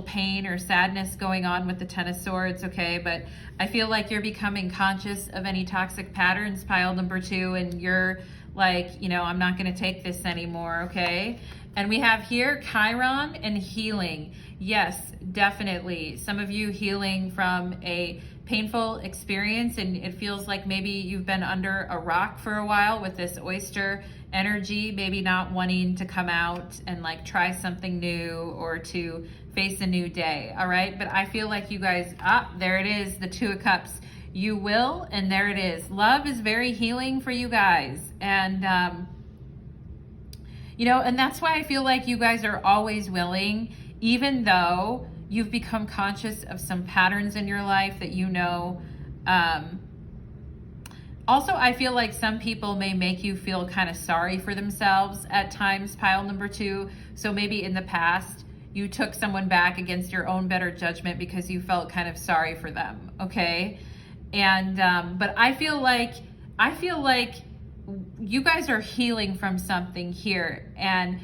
[SPEAKER 1] pain or sadness going on with the Ten of Swords, okay? But I feel like you're becoming conscious of any toxic patterns, pile number 2, and you're like, you know, I'm not going to take this anymore, okay? And we have here Chiron and healing. Yes, definitely. Some of you healing from a painful experience, and it feels like maybe you've been under a rock for a while with this oyster energy, maybe not wanting to come out and like try something new or to face a new day, all right? But I feel like you guys, there it is, the Two of Cups. You will, and there it is. Love is very healing for you guys. And, you know, and that's why I feel like you guys are always willing, even though you've become conscious of some patterns in your life that you know. Also, I feel like some people may make you feel kind of sorry for themselves at times, pile number 2. So maybe in the past, you took someone back against your own better judgment because you felt kind of sorry for them, okay? And but I feel like you guys are healing from something here, and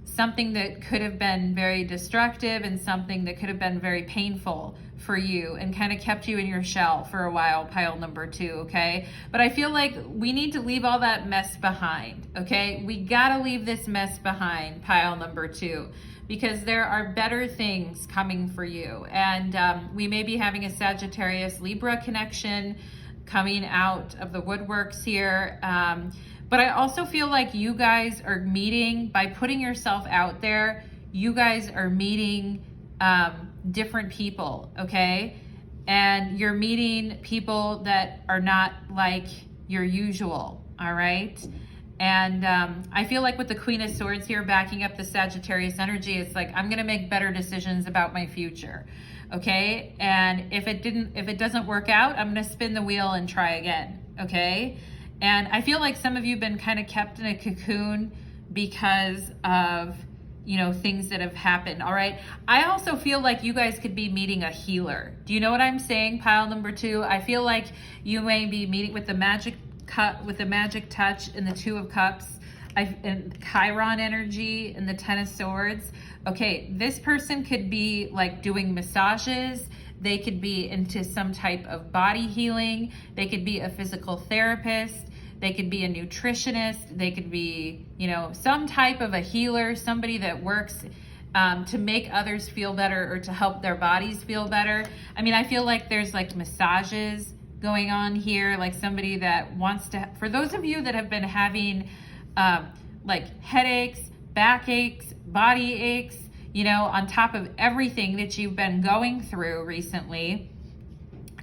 [SPEAKER 1] something that could have been very destructive and something that could have been very painful for you and kind of kept you in your shell for a while, pile number 2, okay? But I feel like we need to leave all that mess behind, okay? We gotta leave this mess behind, pile number 2, because there are better things coming for you. And we may be having a Sagittarius Libra connection coming out of the woodworks here. But I also feel like you guys are meeting, by putting yourself out there, you guys are meeting different people, okay? And you're meeting people that are not like your usual, all right? And I feel like with the Queen of Swords here backing up the Sagittarius energy, it's like, I'm gonna make better decisions about my future, okay? And if it doesn't work out, I'm gonna spin the wheel and try again, okay? And I feel like some of you have been kind of kept in a cocoon because of, you know, things that have happened, all right? I also feel like you guys could be meeting a healer. Do you know what I'm saying, pile number 2? I feel like you may be meeting with the Magic Touch and the Two of Cups, and Chiron energy and the Ten of Swords. Okay, this person could be like doing massages. They could be into some type of body healing. They could be a physical therapist. They could be a nutritionist. They could be, you know, some type of a healer, somebody that works to make others feel better or to help their bodies feel better. I mean, I feel like there's like massages going on here, like somebody that wants to, for those of you that have been having like headaches, backaches, body aches, you know, on top of everything that you've been going through recently,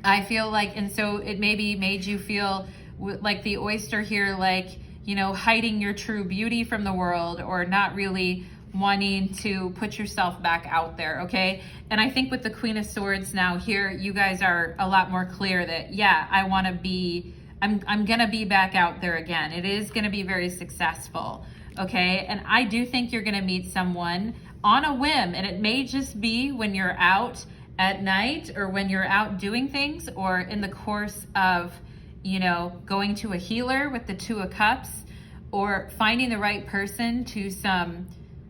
[SPEAKER 1] I feel like, and so it maybe made you feel like the oyster here, like, you know, hiding your true beauty from the world or not really wanting to put yourself back out there, okay? And I think with the Queen of Swords now here, you guys are a lot more clear that, yeah, I want to be, I'm going to be back out there again. It is going to be very successful, okay? And I do think you're going to meet someone on a whim, and it may just be when you're out at night or when you're out doing things or in the course of, you know, going to a healer with the Two of Cups or finding the right person to some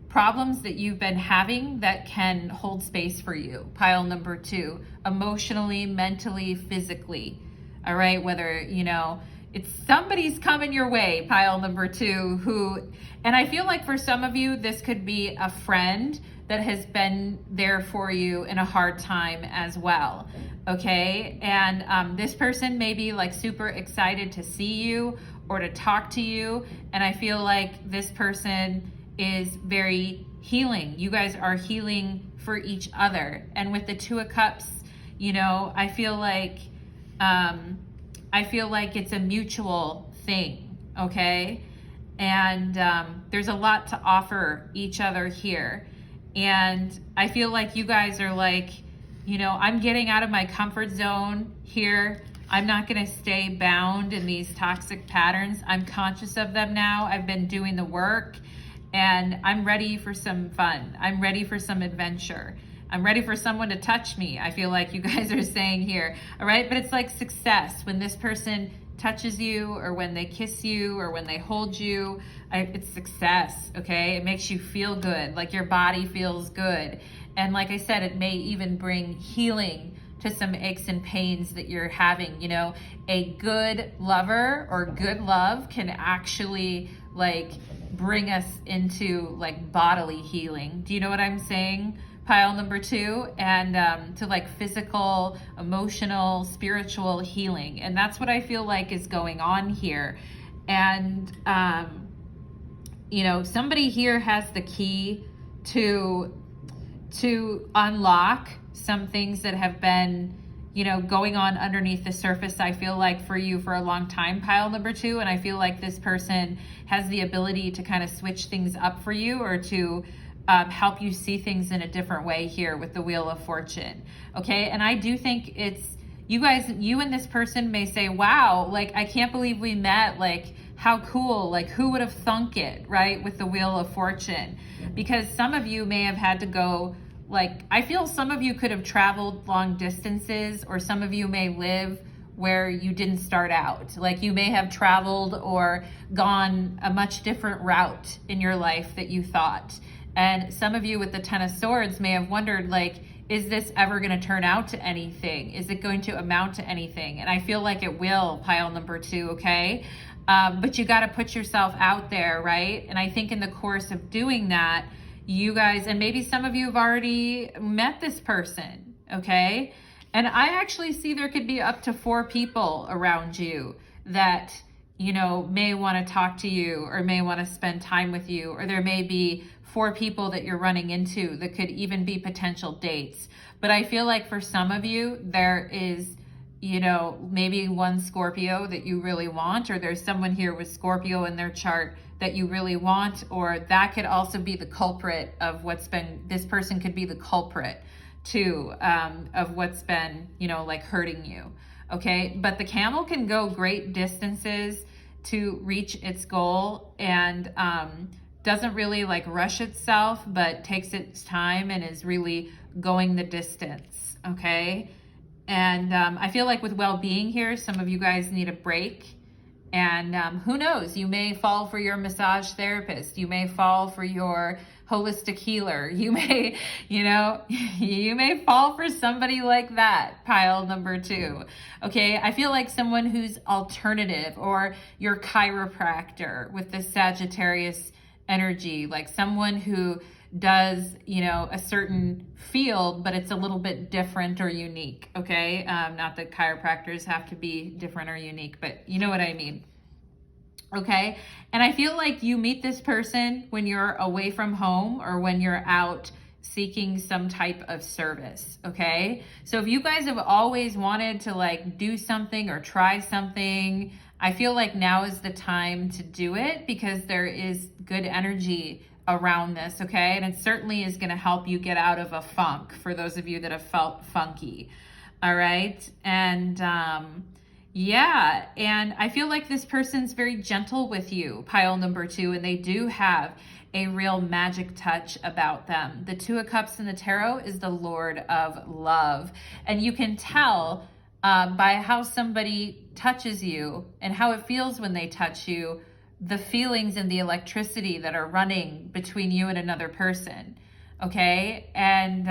[SPEAKER 1] problems that you've been having that can hold space for you. Pile number 2, emotionally, mentally, physically. All right, whether, you know, it's somebody's coming your way, pile number 2, who, and I feel like for some of you, this could be a friend that has been there for you in a hard time as well. Okay, and this person may be like super excited to see you or to talk to you, and I feel like this person is very healing. You guys are healing for each other. And with the Two of Cups, you know, I feel like it's a mutual thing, okay? And there's a lot to offer each other here. And I feel like you guys are like, you know, I'm getting out of my comfort zone here. I'm not going to stay bound in these toxic patterns. I'm conscious of them now. I've been doing the work. And I'm ready for some fun. I'm ready for some adventure. I'm ready for someone to touch me. I feel like you guys are saying here, all right? But it's like success when this person touches you or when they kiss you or when they hold you. It's success, okay? It makes you feel good, like your body feels good. And like I said, it may even bring healing to some aches and pains that you're having. You know, a good lover or good love can actually like bring us into like bodily healing. Do you know what I'm saying? Pile number 2, and to like physical, emotional, spiritual healing. And that's what I feel like is going on here. And, you know, somebody here has the key to unlock some things that have been, you know, going on underneath the surface, I feel like for you for a long time, pile number 2. And I feel like this person has the ability to kind of switch things up for you or to help you see things in a different way here with the Wheel of Fortune. Okay. And I do think it's, you guys, you and this person may say, wow, like, I can't believe we met. Like, how cool. Like, who would have thunk it, right? With the Wheel of Fortune, because some of you may have had to go, like, I feel some of you could have traveled long distances, or some of you may live where you didn't start out. Like, you may have traveled or gone a much different route in your life that you thought. And some of you with the Ten of Swords may have wondered, like, is this ever going to turn out to anything? Is it going to amount to anything? And I feel like it will, pile number 2, okay? But you got to put yourself out there, right? And I think in the course of doing that, you guys, and maybe some of you have already met this person, okay? And I actually see there could be up to 4 people around you that, you know, may want to talk to you or may want to spend time with you, or there may be 4 people that you're running into that could even be potential dates. But I feel like for some of you, there is, you know, maybe one Scorpio that you really want, or there's someone here with Scorpio in their chart that you really want, or that could also be the culprit of what's been, this person could be the culprit too, of what's been, you know, like hurting you. Okay. But the camel can go great distances to reach its goal, and, doesn't really like rush itself, but takes its time and is really going the distance. Okay. And I feel like with well-being here, some of you guys need a break. And who knows, you may fall for your massage therapist. You may fall for your holistic healer. You may, you may fall for somebody like that, pile number 2. Okay, I feel like someone who's alternative, or your chiropractor with the Sagittarius energy, like someone who does, a certain field, but it's a little bit different or unique. Okay, not that chiropractors have to be different or unique, but you know what I mean. Okay, and I feel like you meet this person when you're away from home or when you're out seeking some type of service. Okay, so if you guys have always wanted to like do something or try something, I feel like now is the time to do it, because there is good energy around this. Okay, and it certainly is going to help you get out of a funk, for those of you that have felt funky. All right, and yeah, and I feel like this person's very gentle with you, pile number 2, and they do have a real magic touch about them. The 2 of Cups in the tarot is the Lord of Love, and you can tell by how somebody touches you and how it feels when they touch you, the feelings and the electricity that are running between you and another person. Okay, and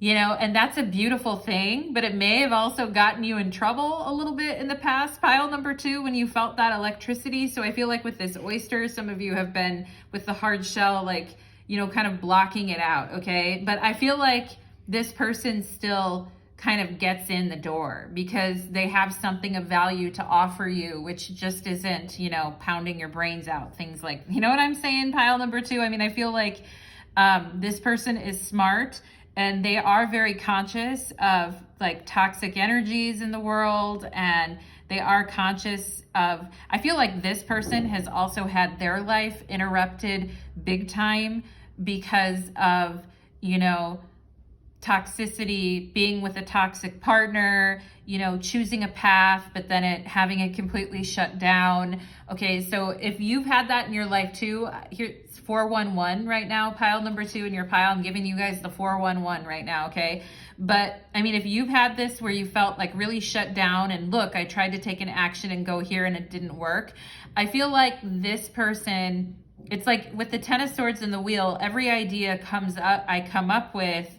[SPEAKER 1] and that's a beautiful thing, but it may have also gotten you in trouble a little bit in the past, pile number 2, when you felt that electricity. So I feel like with this oyster, some of you have been with the hard shell, like, kind of blocking it out, okay? But I feel like this person still kind of gets in the door because they have something of value to offer you, which just isn't, pounding your brains out, things like, you know what I'm saying, pile number 2? I mean, I feel like this person is smart, and they are very conscious of like toxic energies in the world, and they are conscious of, I feel like this person has also had their life interrupted big time because of, toxicity, being with a toxic partner, choosing a path, but then having it completely shut down. Okay, so if you've had that in your life too, here's 411 right now, pile number 2 in your pile. I'm giving you guys the 411 right now, okay? But I mean, if you've had this where you felt like really shut down, and look, I tried to take an action and go here and it didn't work. I feel like this person, it's like with the 10 of Swords and the Wheel, every idea I come up with,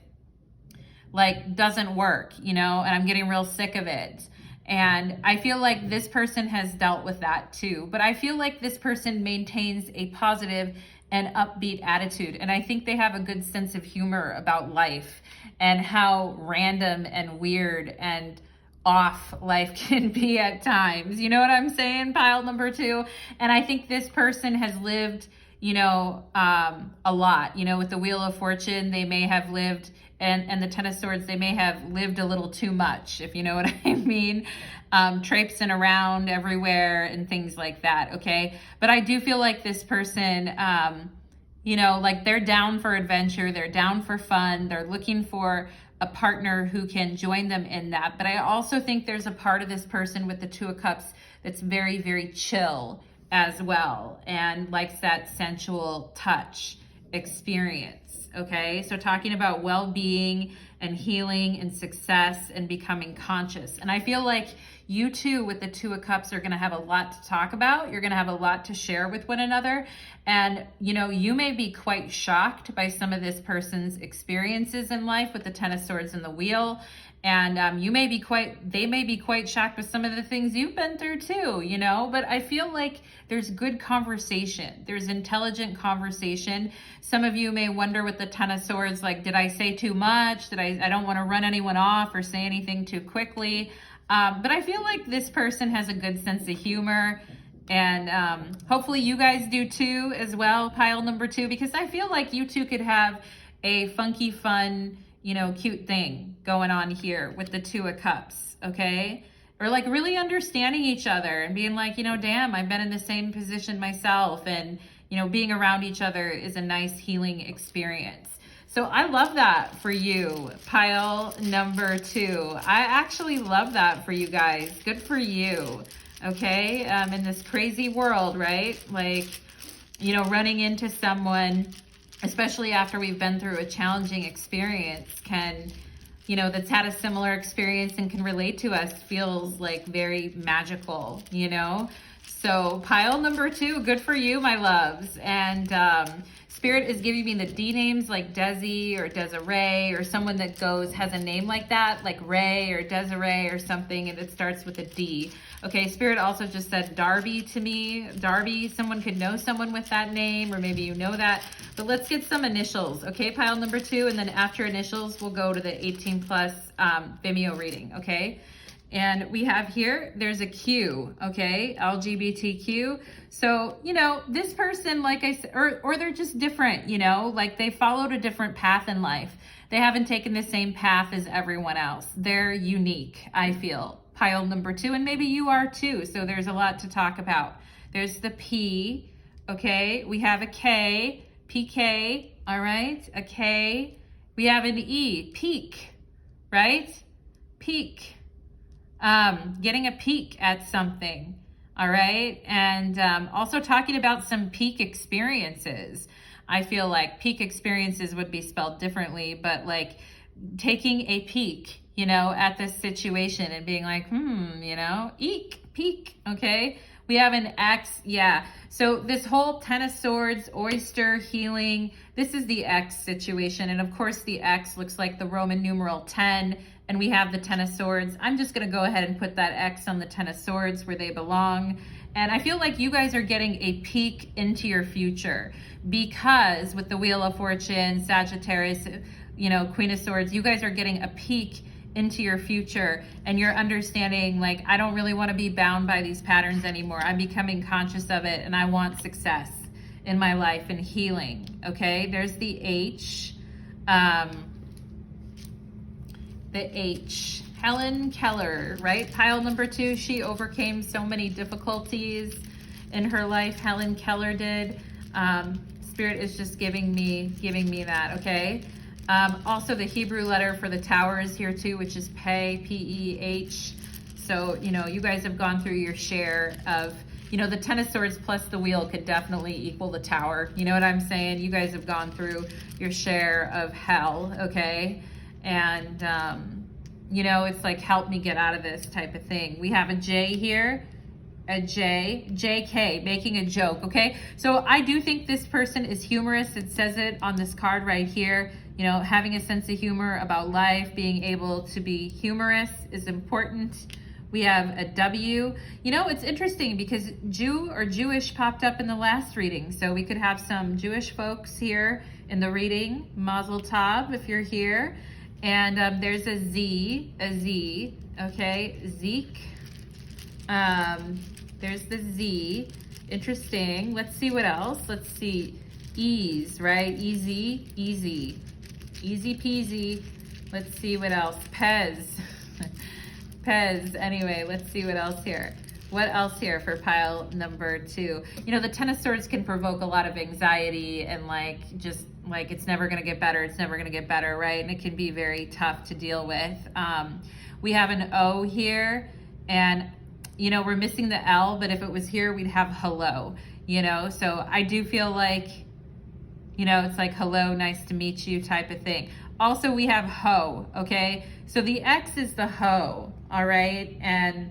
[SPEAKER 1] like, doesn't work, and I'm getting real sick of it. And I feel like this person has dealt with that too. But I feel like this person maintains a positive and upbeat attitude. And I think they have a good sense of humor about life and how random and weird and off life can be at times. You know what I'm saying, pile number 2? And I think this person has lived, a lot. With the Wheel of Fortune, they may have lived, and the 10 of Swords, they may have lived a little too much, if you know what I mean. Traipsing around everywhere and things like that, okay? But I do feel like this person, like they're down for adventure, they're down for fun, they're looking for a partner who can join them in that. But I also think there's a part of this person with the 2 of Cups that's very, very chill as well, and likes that sensual touch experience. Okay, so talking about well-being and healing and success and becoming conscious. And I feel like you too, with the 2 of Cups, are going to have a lot to talk about. You're going to have a lot to share with one another. And, you may be quite shocked by some of this person's experiences in life with the 10 of Swords and the Wheel. And they may be quite shocked with some of the things you've been through too, but I feel like there's good conversation. There's intelligent conversation. Some of you may wonder with the 10 of Swords, like, did I say too much? I don't want to run anyone off or say anything too quickly. But I feel like this person has a good sense of humor, and hopefully you guys do too as well, pile number 2, because I feel like you two could have a funky, fun, cute thing going on here with the 2 of Cups, okay? Or like really understanding each other and being like, damn, I've been in the same position myself, and, being around each other is a nice healing experience. So I love that for you, pile number 2. I actually love that for you guys. Good for you, okay? In this crazy world, right? Like, running into someone, especially after we've been through a challenging experience, that's had a similar experience and can relate to us, feels like very magical, So pile number 2, good for you, my loves. And Spirit is giving me the D names like Desi or Desiree, or someone that has a name like that, like Ray or Desiree or something, and it starts with a D. Okay, Spirit also just said Darby to me. Darby, someone could know someone with that name, or maybe you know that. But let's get some initials, okay, pile number 2, and then after initials, we'll go to the 18 plus Vimeo reading, okay? And we have here, there's a Q, okay, LGBTQ. So, you know, this person, like I said, or they're just different, you know, like they followed a different path in life. They haven't taken the same path as everyone else. They're unique, I feel. Pile number 2, and maybe you are too. So there's a lot to talk about. There's the P, okay. We have a K, PK, all right, a K. We have an E, peak, right? Peak. Getting a peek at something, all right? And also talking about some peak experiences. I feel like peak experiences would be spelled differently, but like taking a peek, you know, at this situation and being like, you know, eek, peek, okay? We have an X, yeah. So this whole Ten of Swords, oyster, healing, this is the X situation. And of course the X looks like the Roman numeral 10, and we have the Ten of Swords. I'm just gonna go ahead and put that X on the Ten of Swords where they belong. And I feel like you guys are getting a peek into your future, because with the Wheel of Fortune, Sagittarius, you know, Queen of Swords, you guys are getting a peek into your future, and you're understanding, like, I don't really want to be bound by these patterns anymore. I'm becoming conscious of it, and I want success in my life and healing. Okay, there's the H. The H. Helen Keller, right? Pile number 2, she overcame so many difficulties in her life. Helen Keller did. Spirit is just giving me that, okay? Also the Hebrew letter for the tower is here too, which is Peh, P-E-H. So, you know, you guys have gone through your share of, you know, the Ten of Swords plus the wheel could definitely equal the tower. You know what I'm saying? You guys have gone through your share of hell, okay? And, you know, it's like, help me get out of this type of thing. We have a J here, a J, JK, making a joke, okay? So I do think this person is humorous. It says it on this card right here. You know, having a sense of humor about life, being able to be humorous is important. We have a W. You know, it's interesting because Jew or Jewish popped up in the last reading. So we could have some Jewish folks here in the reading. Mazel tov if you're here. And there's a Z, okay, Zeke. There's the Z, interesting. Let's see what else. Let's see, ease, right? Easy, easy, easy peasy. Let's see what else. Pez, Pez. Anyway, let's see what else here. What else here for pile number 2? You know, the Ten of Swords can provoke a lot of anxiety and like, just like, it's never going to get better. It's never going to get better, right? And it can be very tough to deal with. We have an O here, and, you know, we're missing the L, but if it was here, we'd have hello, you know? So I do feel like, you know, it's like, hello, nice to meet you type of thing. Also, we have ho, okay? So the X is the ho, all right? And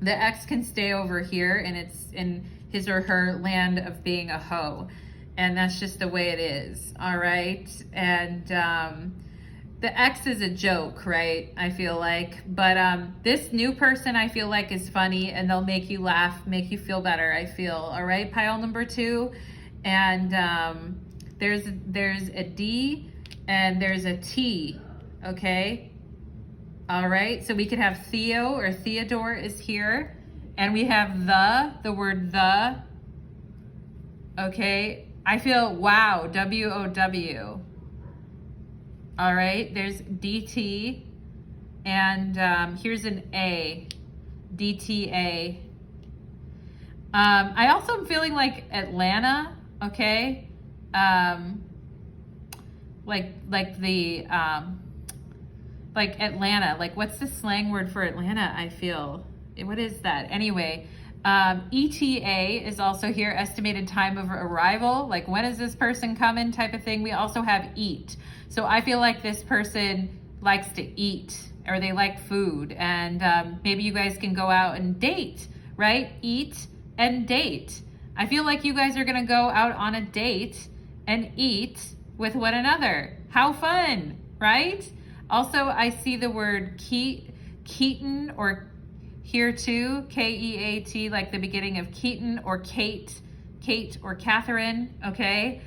[SPEAKER 1] the X can stay over here, and it's in his or her land of being a hoe. And that's just the way it is, all right? And the X is a joke, right? I feel like. But this new person, I feel like, is funny, and they'll make you laugh, make you feel better, I feel, all right? Pile number 2. And there's a D, and there's a T, okay? All right, so we could have Theo or Theodore is here. And we have the word the, okay? I feel wow, W-O-W. All right, there's DT, and here's an A, DTA. I also am feeling like Atlanta, okay? Like Atlanta, like what's the slang word for Atlanta? I feel, what is that? Anyway, ETA is also here, estimated time of arrival, like when is this person coming type of thing. We also have eat. So I feel like this person likes to eat, or they like food, and maybe you guys can go out and date, right? Eat, and date. I feel like you guys are going to go out on a date and eat with one another. How fun, right? Also, I see the word Keaton or here too, K-E-A-T, like the beginning of Keaton or Kate or Catherine, okay?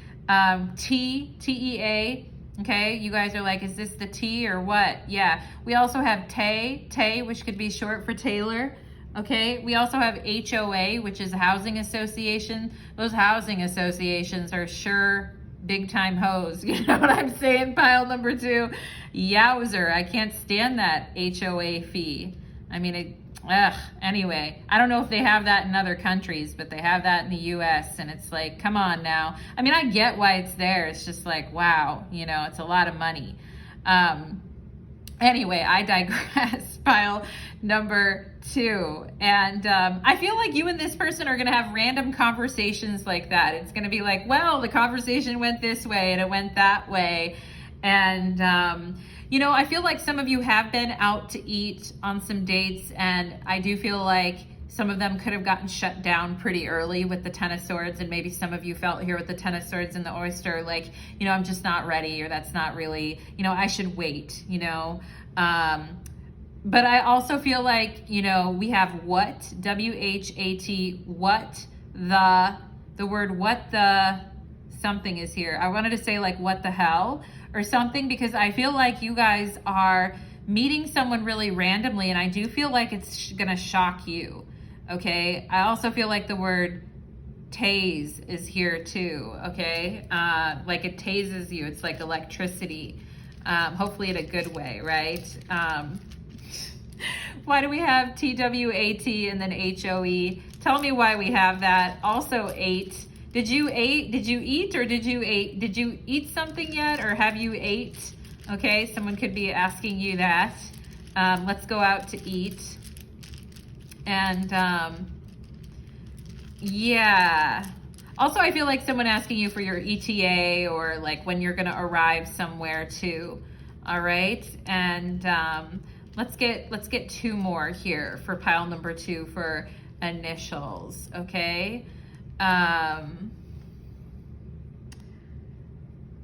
[SPEAKER 1] T-E-A, okay? You guys are like, is this the T or what? Yeah. We also have Tay, which could be short for Taylor, okay? We also have HOA, which is Housing Association. Those housing associations are sure big time hoes. You know what I'm saying? Pile number 2. Yowzer. I can't stand that HOA fee. I mean, anyway, I don't know if they have that in other countries, but they have that in the US, and it's like, come on now. I mean, I get why it's there. It's just like, wow, you know, it's a lot of money. Anyway, I digress. Pile number 2. And I feel like you and this person are going to have random conversations like that. It's going to be like, well, the conversation went this way and it went that way. And, you know, I feel like some of you have been out to eat on some dates, and I do feel like some of them could have gotten shut down pretty early with the Ten of Swords, and maybe some of you felt here with the Ten of Swords and the oyster, like, you know, I'm just not ready, or that's not really, you know, I should wait, you know. But I also feel like, you know, we have what, W-H-A-T, what the word what the something is here. I wanted to say like what the hell or something, because I feel like you guys are meeting someone really randomly, and I do feel like it's gonna shock you, okay? I also feel like the word tase is here too, okay? Like it tases you, it's like electricity, hopefully in a good way, right? Why do we have T-W-A-T and then H-O-E? Tell me why we have that. Also 8. Did you eat or did you eat something yet, or have you ate? Okay, someone could be asking you that. Let's go out to eat. And yeah. Also, I feel like someone asking you for your ETA, or like when you're gonna arrive somewhere too. All right, and let's get 2 more here for pile number 2 for initials. Okay.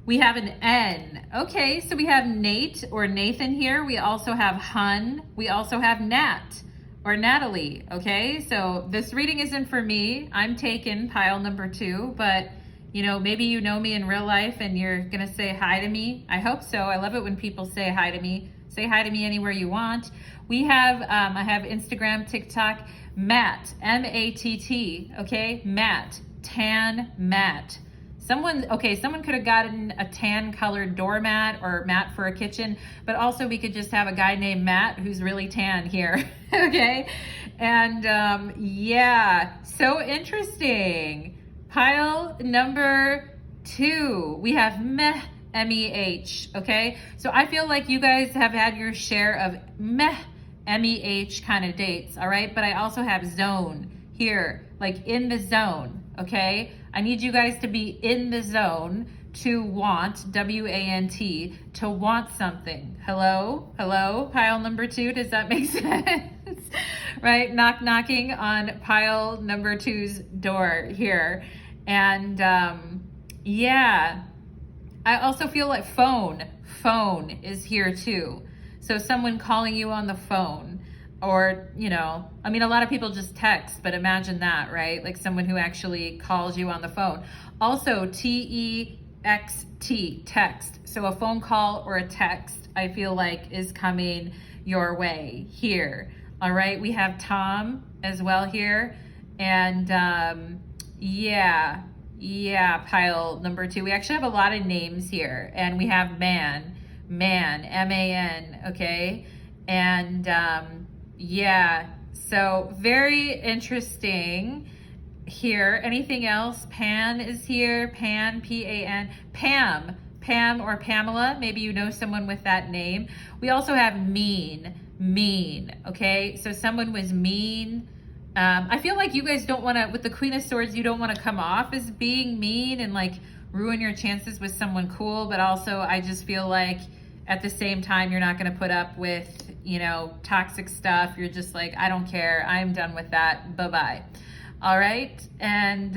[SPEAKER 1] We have an N. Okay, so we have Nate or Nathan here. We also have Hun. We also have Nat or Natalie. Okay, so this reading isn't for me. I'm taking pile number 2, but you know, maybe you know me in real life and you're gonna say hi to me. I hope so. I love it when people say hi to me. Say hi to me anywhere you want. We have, I have Instagram, TikTok, Matt, M-A-T-T, okay? Matt, tan Matt. Someone could have gotten a tan colored doormat or mat for a kitchen, but also we could just have a guy named Matt who's really tan here, okay? And yeah, so interesting. Pile number 2, we have meh, M-E-H, okay? So I feel like you guys have had your share of meh, M-E-H kind of dates, all right? But I also have zone here, like in the zone, okay? I need you guys to be in the zone to want, W-A-N-T, to want something. Hello? Hello? Pile number 2, does that make sense? Right? Knocking on pile number 2's door here. And yeah, I also feel like phone is here too. So someone calling you on the phone, or, you know, I mean, a lot of people just text, but imagine that, right? Like someone who actually calls you on the phone. Also, T-E-X-T, text. So a phone call or a text, I feel like is coming your way here. All right, we have Tom as well here. And yeah, pile number 2. We actually have a lot of names here, and we have man, M-A-N, okay? And yeah, so very interesting here. Anything else? Pan is here, Pan, P-A-N, Pam or Pamela. Maybe you know someone with that name. We also have mean, okay? So someone was mean. I feel like you guys don't want to, with the Queen of Swords, you don't want to come off as being mean and like ruin your chances with someone cool, but also I just feel like at the same time, you're not going to put up with, you know, toxic stuff. You're just like, I don't care. I'm done with that. Bye-bye. All right. And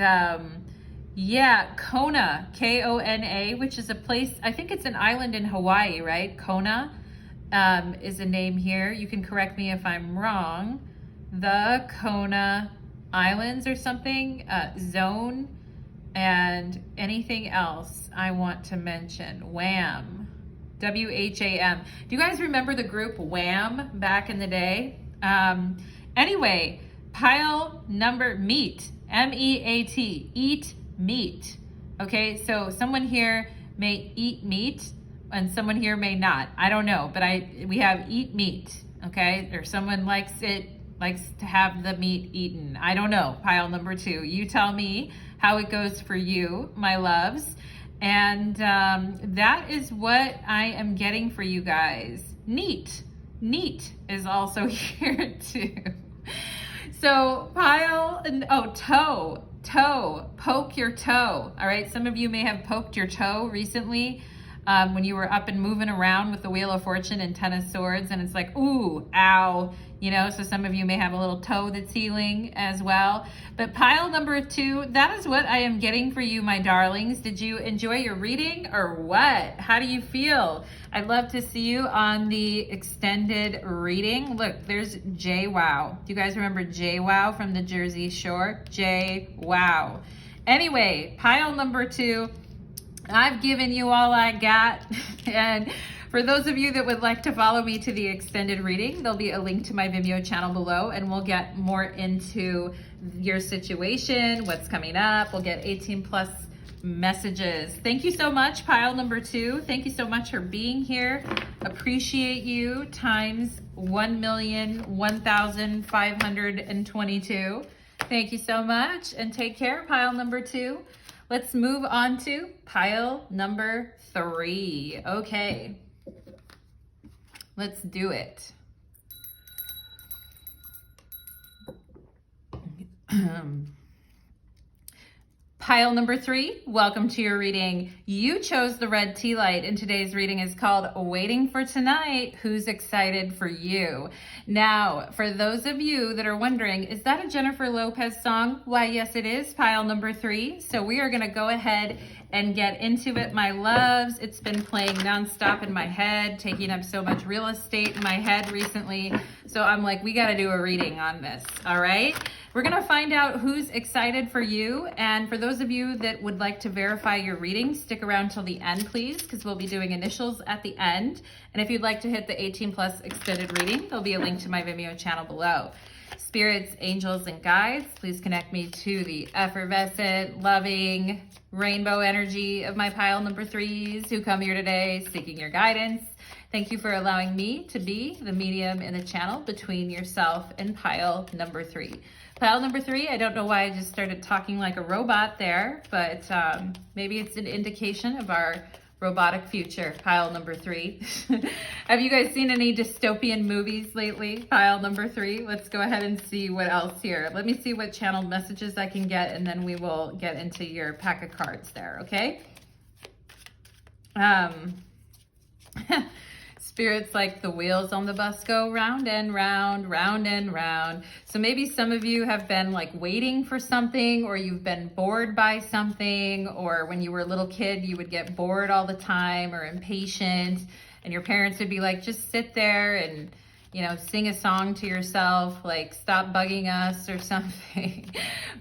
[SPEAKER 1] yeah, Kona, Kona, which is a place, I think it's an island in Hawaii, right? Kona is a name here. You can correct me if I'm wrong. The Kona Islands or something, zone, and anything else I want to mention. Wham, WHAM. Do you guys remember the group Wham back in the day? Anyway, pile number meat, M-E-A-T, eat meat. Okay, so someone here may eat meat and someone here may not. I don't know, but we have eat meat, okay? Or someone likes to have the meat eaten. I don't know, pile number 2. You tell me how it goes for you, my loves. And that is what I am getting for you guys. Neat. Neat is also here too. So pile, toe, poke your toe. All right, some of you may have poked your toe recently when you were up and moving around with the Wheel of Fortune and 10 of Swords, and it's like, ooh, ow, you know, so some of you may have a little toe that's healing as well. But pile number 2, that is what I am getting for you, my darlings. Did you enjoy your reading or what? How do you feel? I'd love to see you on the extended reading. Look, there's J-Wow. Do you guys remember J-Wow from the Jersey Shore? J-Wow. Anyway, pile number 2, I've given you all I got. And for those of you that would like to follow me to the extended reading, there'll be a link to my Vimeo channel below, and we'll get more into your situation, what's coming up. We'll get 18 plus messages. Thank you so much, pile number 2. Thank you so much for being here. Appreciate you times 1,001,522. Thank you so much, and take care, pile number 2. Let's move on to pile number 3. Okay. Let's do it. Pile number 3, welcome to your reading. You chose the red tea light, and today's reading is called Waiting for Tonight. Who's excited for you? Now, for those of you that are wondering, is that a Jennifer Lopez song? Why, yes, it is, pile number 3. So we are going to go ahead and get into it, my loves. It's been playing nonstop in my head, taking up so much real estate in my head recently. So I'm like, we got to do a reading on this, all right? We're going to find out who's excited for you. And for those of you that would like to verify your reading, stick around till the end, please, because we'll be doing initials at the end. And if you'd like to hit the 18 plus extended reading, there'll be a link to my Vimeo channel below. Spirits, angels, and guides, please connect me to the effervescent, loving, rainbow energy of my pile number 3s who come here today seeking your guidance. Thank you for allowing me to be the medium in the channel between yourself and pile number 3. Pile number 3, I don't know why I just started talking like a robot there, but maybe it's an indication of our robotic future. Pile number 3. Have you guys seen any dystopian movies lately? Pile number 3. Let's go ahead and see what else here. Let me see what channeled messages I can get, and then we will get into your pack of cards there, okay? Spirits like the wheels on the bus go round and round, round and round. So maybe some of you have been like waiting for something, or you've been bored by something, or when you were a little kid, you would get bored all the time or impatient, and your parents would be like, just sit there and, you know, sing a song to yourself, like stop bugging us or something.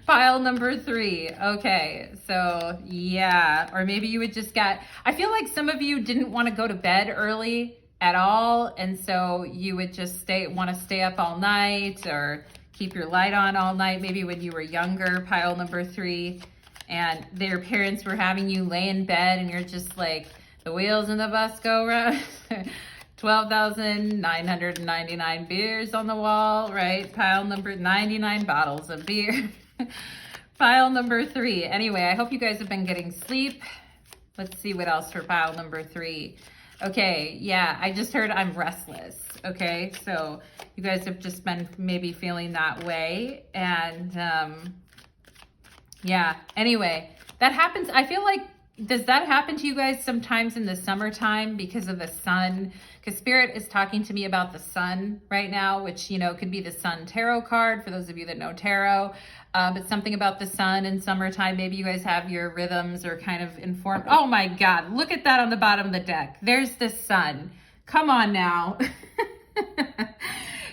[SPEAKER 1] Pile number 3. Okay, so yeah, or maybe you would just I feel like some of you didn't want to go to bed early at all, and so you would just want to stay up all night or keep your light on all night, maybe when you were younger, pile number 3, and their parents were having you lay in bed and you're just like, the wheels in the bus go round. 12,999 beers on the wall, right? Pile number 99 bottles of beer. Pile number 3. Anyway, I hope you guys have been getting sleep. Let's see what else for pile number 3. Okay, yeah, I just heard I'm restless, okay? So you guys have just been maybe feeling that way. And yeah, anyway, that happens. I feel like Does that happen to you guys sometimes in the summertime because of the sun? Because Spirit is talking to me about the sun right now, which, you know, could be the sun tarot card for those of you that know tarot. But something about the sun in summertime. Maybe you guys have your rhythms or kind of informed. Oh my God, look at that on the bottom of the deck. There's the sun. Come on now.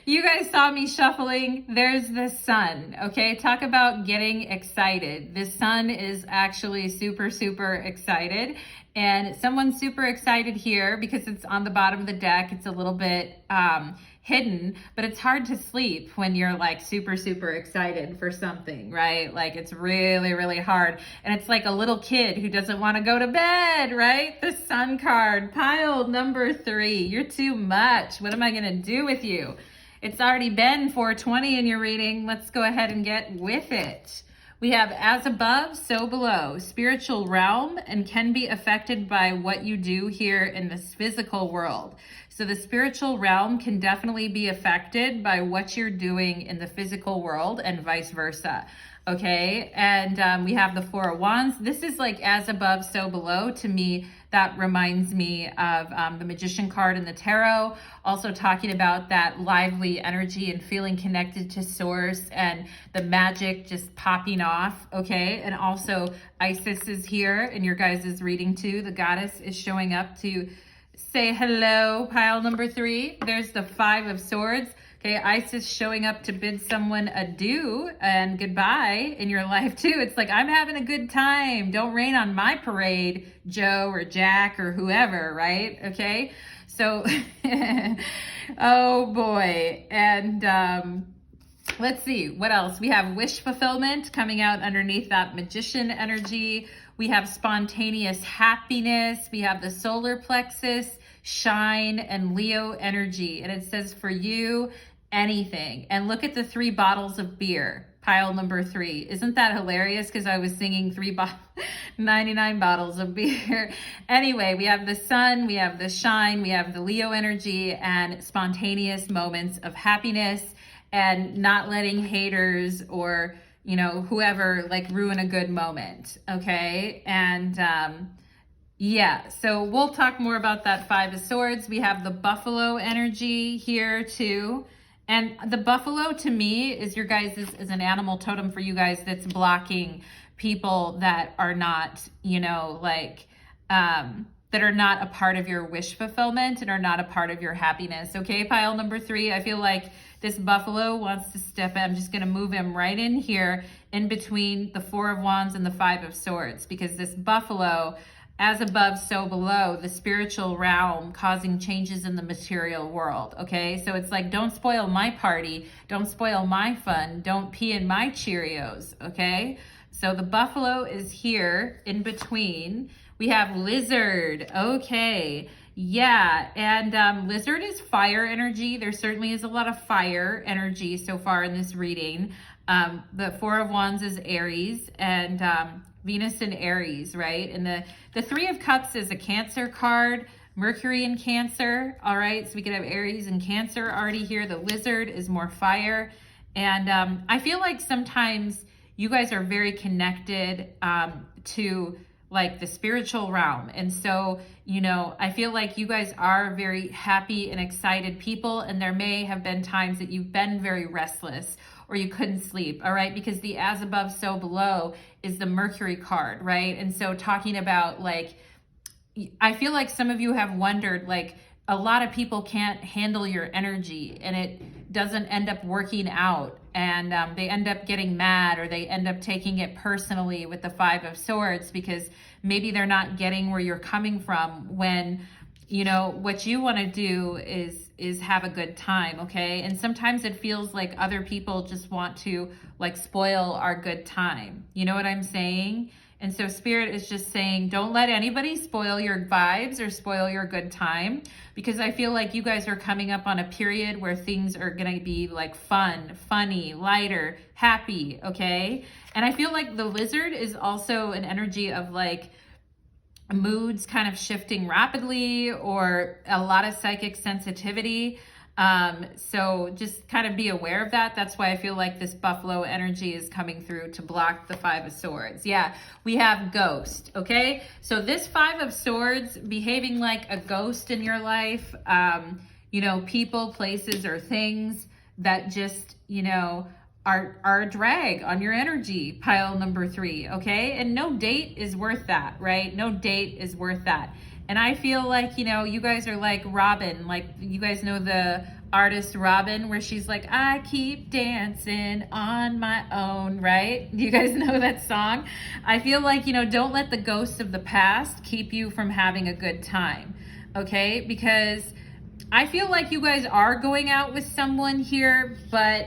[SPEAKER 1] You guys saw me shuffling. There's the sun, okay? Talk about getting excited. The sun is actually super, super excited. And someone's super excited here because it's on the bottom of the deck. It's a little bit hidden, but it's hard to sleep when you're like super, super excited for something, right? Like it's really, really hard. And it's like a little kid who doesn't want to go to bed, right? The sun card, pile number 3. You're too much. What am I going to do with you? It's already been 4:20 in your reading. Let's go ahead and get with it. We have as above, so below, spiritual realm, and can be affected by what you do here in this physical world. So the spiritual realm can definitely be affected by what you're doing in the physical world and vice versa. Okay, and we have the 4 of Wands. This is like as above, so below. To me, that reminds me of the Magician card in the tarot. Also talking about that lively energy and feeling connected to source and the magic just popping off, okay? And also Isis is here in your guys' reading too. The goddess is showing up to say hello, pile number 3. There's the 5 of Swords. Okay, Isis showing up to bid someone adieu and goodbye in your life too. It's like, I'm having a good time. Don't rain on my parade, Joe or Jack or whoever, right? Okay, so, oh boy. And let's see, what else? We have wish fulfillment coming out underneath that magician energy. We have spontaneous happiness. We have the solar plexus, shine, and Leo energy. And it says for you, anything. And look at the 3 bottles of beer, pile number 3. Isn't that hilarious? Because I was singing 99 bottles of beer. Anyway, we have the sun, we have the shine, we have the Leo energy, and spontaneous moments of happiness and not letting haters or, you know, whoever like ruin a good moment. Okay. And, yeah, so we'll talk more about that 5 of Swords. We have the buffalo energy here too. And the buffalo to me is your guys is an animal totem for you guys that's blocking people that are not, you know, like, that are not a part of your wish fulfillment and are not a part of your happiness. Okay, pile number 3, I feel like this buffalo wants to step in. I'm just going to move him right in here in between the 4 of Wands and the 5 of Swords, because this buffalo, as above, so below, the spiritual realm causing changes in the material world, okay? So it's like, don't spoil my party, don't spoil my fun, don't pee in my Cheerios, okay? So the buffalo is here in between. We have lizard, okay. Yeah, and lizard is fire energy. There certainly is a lot of fire energy so far in this reading. The 4 of Wands is Aries, and Venus in Aries, right? And the 3 of Cups is a Cancer card, Mercury in Cancer, all right? So we could have Aries and Cancer already here. The lizard is more fire. And I feel like sometimes you guys are very connected to like the spiritual realm. And so, you know, I feel like you guys are very happy and excited people, and there may have been times that you've been very restless or you couldn't sleep, all right? Because the as above, so below is the Mercury card, right? And so talking about like, I feel like some of you have wondered, like, a lot of people can't handle your energy and it doesn't end up working out, and they end up getting mad or they end up taking it personally with the 5 of Swords because maybe they're not getting where you're coming from when, you know, what you want to do is have a good time, okay? And sometimes it feels like other people just want to like spoil our good time. You know what I'm saying? And so Spirit is just saying, don't let anybody spoil your vibes or spoil your good time, because I feel like you guys are coming up on a period where things are going to be like fun, funny, lighter, happy, okay? And I feel like the lizard is also an energy of like moods kind of shifting rapidly or a lot of psychic sensitivity. So just kind of be aware of that. That's why I feel like this buffalo energy is coming through to block the Five of Swords. Yeah, we have ghost, okay? So this Five of Swords behaving like a ghost in your life, you know, people, places, or things that just, you know, are a drag on your energy, pile number 3, okay? And no date is worth that, right? No date is worth that. And I feel like, you know, you guys are like Robin, like you guys know the artist Robin, where she's like, I keep dancing on my own, right? You guys know that song? I feel like, you know, don't let the ghosts of the past keep you from having a good time, okay? Because I feel like you guys are going out with someone here, but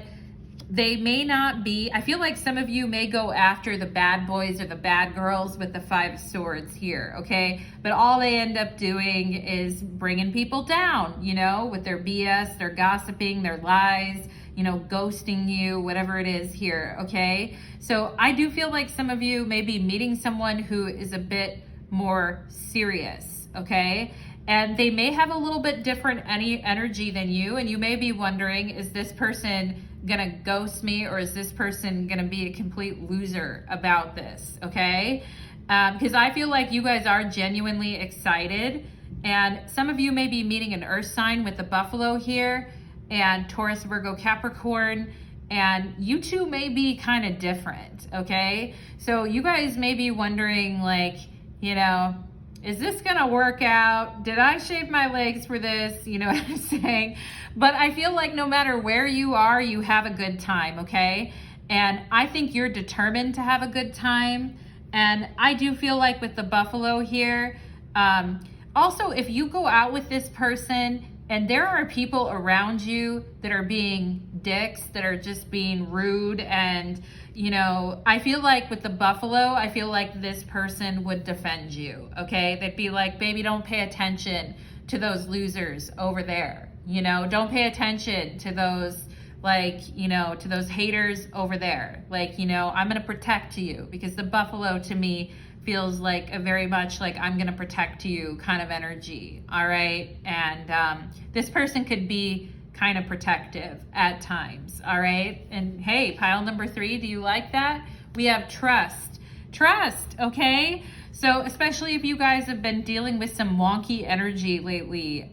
[SPEAKER 1] they may not be. I feel like some of you may go after the bad boys or the bad girls with the Five of Swords here, okay? But all they end up doing is bringing people down, you know, with their BS, their gossiping, their lies, you know, ghosting you, whatever it is here, okay? So I do feel like some of you may be meeting someone who is a bit more serious, okay? And they may have a little bit different energy than you, and you may be wondering, is this person gonna ghost me, or is this person gonna be a complete loser about this, okay? Because I feel like you guys are genuinely excited, and some of you may be meeting an earth sign with the buffalo here, and Taurus, Virgo, Capricorn, and you two may be kind of different, okay? So you guys may be wondering, like, you know, is this gonna work out? Did I shave my legs for this? You know what I'm saying? But I feel like no matter where you are, you have a good time, okay? And I think you're determined to have a good time. And I do feel like with the buffalo here, also, if you go out with this person and there are people around you that are being dicks, that are just being rude, and, you know, I feel like with the buffalo, I feel like this person would defend you, okay? They'd be like, baby, don't pay attention to those losers over there. You know, don't pay attention to those, like, you know, to those haters over there. Like, you know, I'm going to protect you, because the buffalo to me feels like a very much like I'm going to protect you kind of energy. All right. And this person could be kind of protective at times. All right. And hey, pile number 3, do you like that? We have trust. Trust. Okay. So especially if you guys have been dealing with some wonky energy lately,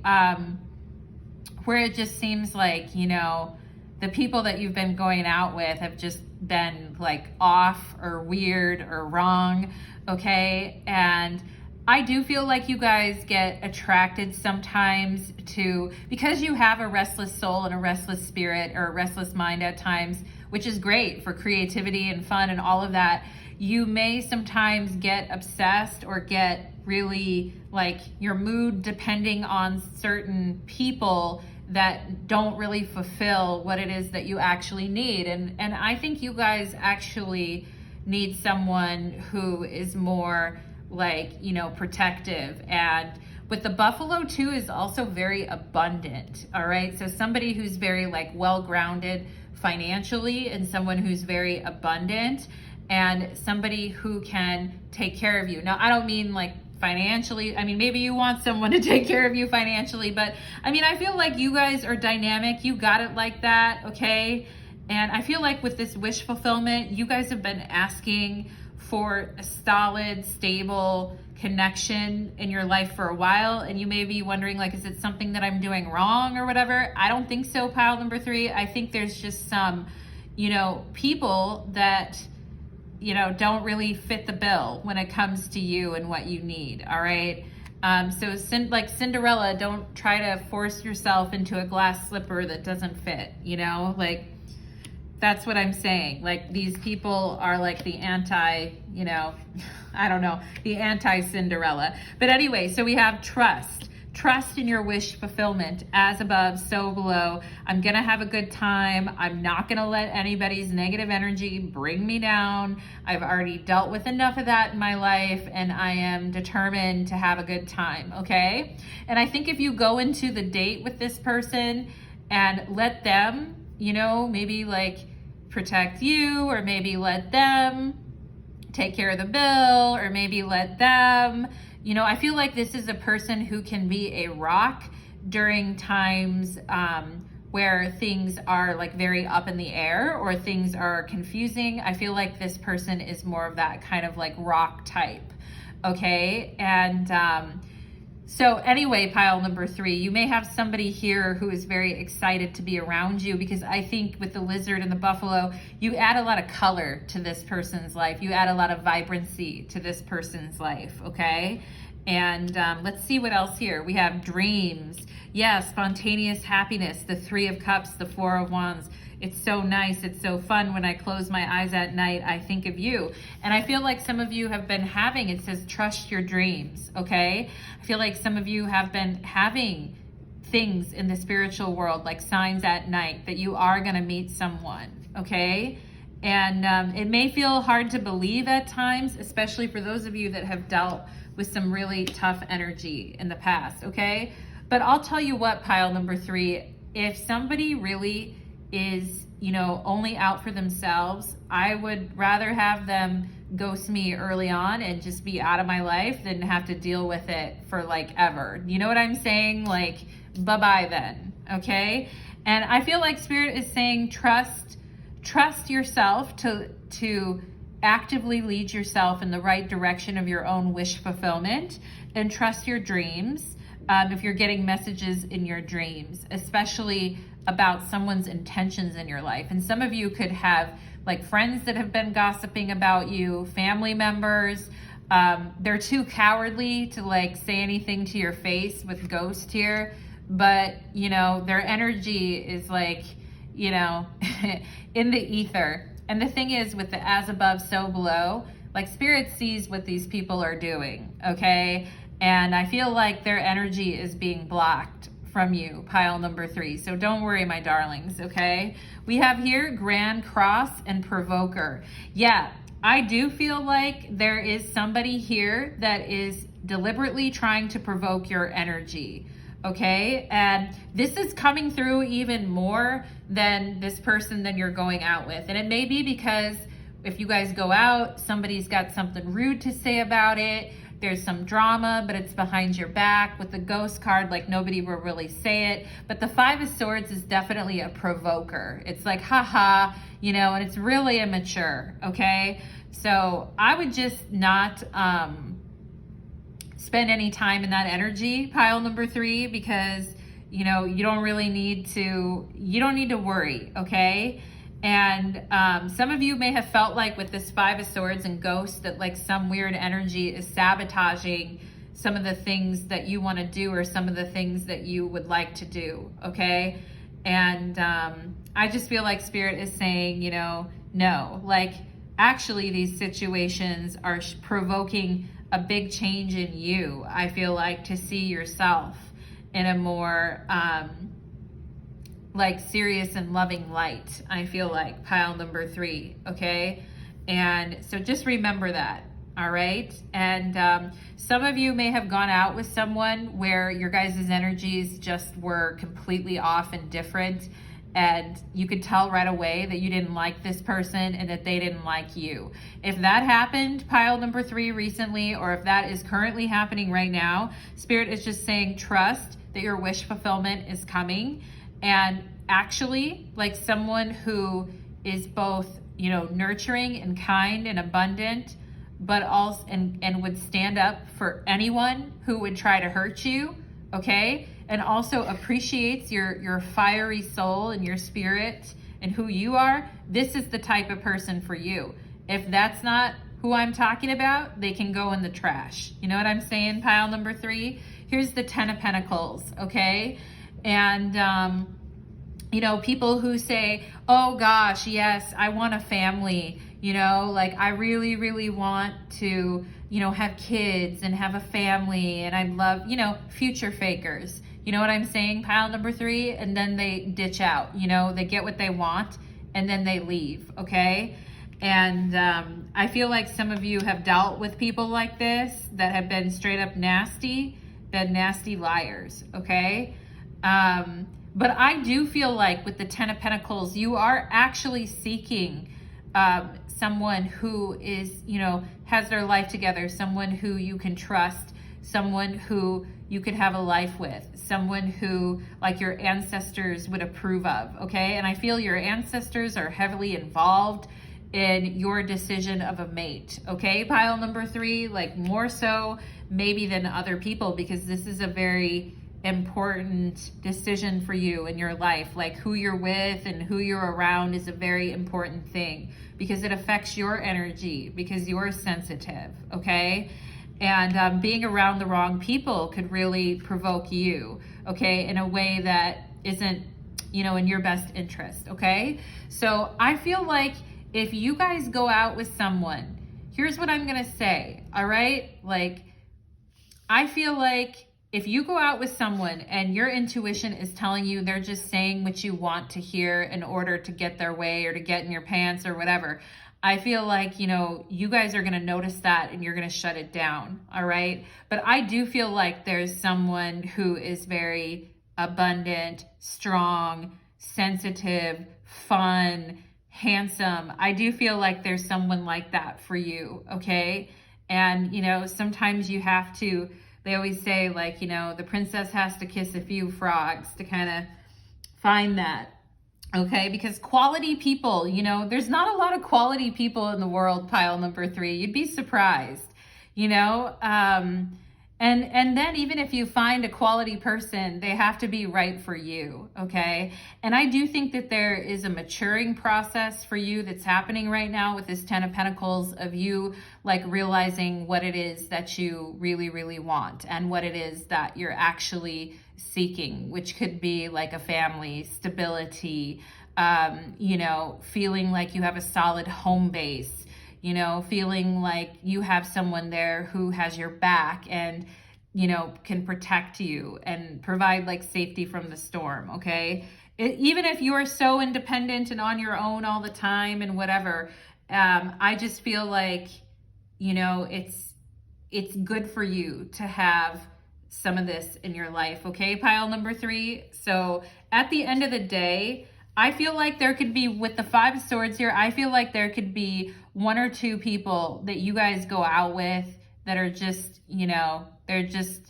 [SPEAKER 1] where it just seems like, you know, the people that you've been going out with have just been like off or weird or wrong, okay? And I do feel like you guys get attracted sometimes to, because you have a restless soul and a restless spirit or a restless mind at times, which is great for creativity and fun and all of that, you may sometimes get obsessed or get really like your mood depending on certain people that don't really fulfill what it is that you actually need. And I think you guys actually need someone who is more like, you know, protective. And with the buffalo too is also very abundant. All right. So somebody who's very like well-grounded financially, and someone who's very abundant, and somebody who can take care of you. Now, I don't mean like financially. I mean, maybe you want someone to take care of you financially, but I mean, I feel like you guys are dynamic. You got it like that, okay? And I feel like with this wish fulfillment, you guys have been asking for a solid, stable connection in your life for a while, and you may be wondering, like, is it something that I'm doing wrong or whatever? I don't think so, pile number 3. I think there's just some, you know, people that, you know, don't really fit the bill when it comes to you and what you need, all right? So like Cinderella, don't try to force yourself into a glass slipper that doesn't fit, you know? Like, that's what I'm saying. Like, these people are like the anti, you know, I don't know, the anti-Cinderella. But anyway, so we have trust. Trust in your wish fulfillment. As above, so below. I'm gonna have a good time. I'm not gonna let anybody's negative energy bring me down. I've already dealt with enough of that in my life, and I am determined to have a good time, okay? And I think if you go into the date with this person and let them, you know, maybe like protect you, or maybe let them take care of the bill, or maybe let them, you know, I feel like this is a person who can be a rock during times where things are like very up in the air or things are confusing. I feel like this person is more of that kind of like rock type, okay? And so anyway, pile number 3, you may have somebody here who is very excited to be around you, because I think with the lizard and the buffalo, you add a lot of color to this person's life. You add a lot of vibrancy to this person's life, okay? And let's see what else here. We have dreams. Yeah, spontaneous happiness, the 3 of Cups, the 4 of Wands. It's so nice. It's so fun. When I close my eyes at night, I think of you. And I feel like some of you have been having, it says, trust your dreams, okay? I feel like some of you have been having things in the spiritual world, like signs at night, that you are going to meet someone, okay? And it may feel hard to believe at times, especially for those of you that have dealt with some really tough energy in the past, okay? But I'll tell you what, pile number 3, if somebody really is, you know, only out for themselves, I would rather have them ghost me early on and just be out of my life than have to deal with it for like ever. You know what I'm saying? Like, bye-bye then, okay? And I feel like Spirit is saying trust yourself to actively lead yourself in the right direction of your own wish fulfillment, and trust your dreams. If you're getting messages in your dreams, especially about someone's intentions in your life. And some of you could have like friends that have been gossiping about you, family members. They're too cowardly to like say anything to your face with ghost here, but you know, their energy is like, you know, in the ether. And the thing is, with the as above, so below, like Spirit sees what these people are doing, okay? And I feel like their energy is being blocked from you, pile number 3. So don't worry, my darlings, okay? We have here Grand Cross and Provoker. Yeah, I do feel like there is somebody here that is deliberately trying to provoke your energy, okay? And this is coming through even more than this person that you're going out with. And it may be because if you guys go out, somebody's got something rude to say about it. There's some drama, but it's behind your back. With the ghost card, like nobody will really say it. But the 5 of Swords is definitely a provoker. It's like, haha, you know, and it's really immature, okay? So I would just not spend any time in that energy, pile number 3, because, you know, you don't need to worry, okay? And some of you may have felt like with this 5 of Swords and Ghost that like some weird energy is sabotaging some of the things that you want to do or some of the things that you would like to do, okay? And I just feel like Spirit is saying, you know, no, like actually these situations are provoking a big change in you. I feel like to see yourself in a more like serious and loving light. I feel like pile number 3, okay? And so just remember that, all right? And some of you may have gone out with someone where your guys' energies just were completely off and different, and you could tell right away that you didn't like this person and that they didn't like you. If that happened, pile number 3, recently, or if that is currently happening right now, Spirit is just saying trust that your wish fulfillment is coming. And actually, like someone who is both, you know, nurturing and kind and abundant, but also and would stand up for anyone who would try to hurt you, okay? And also appreciates your fiery soul and your spirit and who you are. This is the type of person for you. If that's not who I'm talking about, they can go in the trash. You know what I'm saying, pile number 3? Here's the 10 of Pentacles, okay? And, you know, people who say, oh gosh, yes, I want a family, you know, like I really, really want to, you know, have kids and have a family, and I'd love, you know, future fakers. You know what I'm saying, pile number 3? And then they ditch out, you know, they get what they want and then they leave, okay? And I feel like some of you have dealt with people like this that have been straight up nasty, been nasty liars, okay? But I do feel like with the 10 of Pentacles, you are actually seeking someone who is, you know, has their life together, someone who you can trust, someone who you could have a life with, someone who like your ancestors would approve of, okay? And I feel your ancestors are heavily involved in your decision of a mate, okay? Pile number 3, like more so maybe than other people, because this is a very important decision for you in your life. Like who you're with and who you're around is a very important thing, because it affects your energy, because you're sensitive, okay? And being around the wrong people could really provoke you, okay, in a way that isn't, you know, in your best interest, okay? So I feel like if you guys go out with someone, here's what I'm gonna say, all right? Like, I feel like if you go out with someone and your intuition is telling you they're just saying what you want to hear in order to get their way or to get in your pants or whatever, I feel like, you know, you guys are going to notice that and you're going to shut it down. All right. But I do feel like there's someone who is very abundant, strong, sensitive, fun, handsome. I do feel like there's someone like that for you. Okay. And, you know, sometimes you have to, they always say, like, you know, the princess has to kiss a few frogs to kind of find that. Okay, because quality people, you know, there's not a lot of quality people in the world, pile number 3. You'd be surprised, you know. And then even if you find a quality person, they have to be right for you, okay? And I do think that there is a maturing process for you that's happening right now with this 10 of Pentacles, of you like realizing what it is that you really, really want and what it is that you're actually seeking, which could be like a family, stability, you know, feeling like you have a solid home base, you know, feeling like you have someone there who has your back and, you know, can protect you and provide like safety from the storm, okay? Even if you are so independent and on your own all the time and whatever, I just feel like, you know, it's good for you to have some of this in your life, okay, pile number 3? So at the end of the day, I feel like there could be, with the 5 of Swords here, I feel like there could be 1 or 2 people that you guys go out with that are just, you know, they're just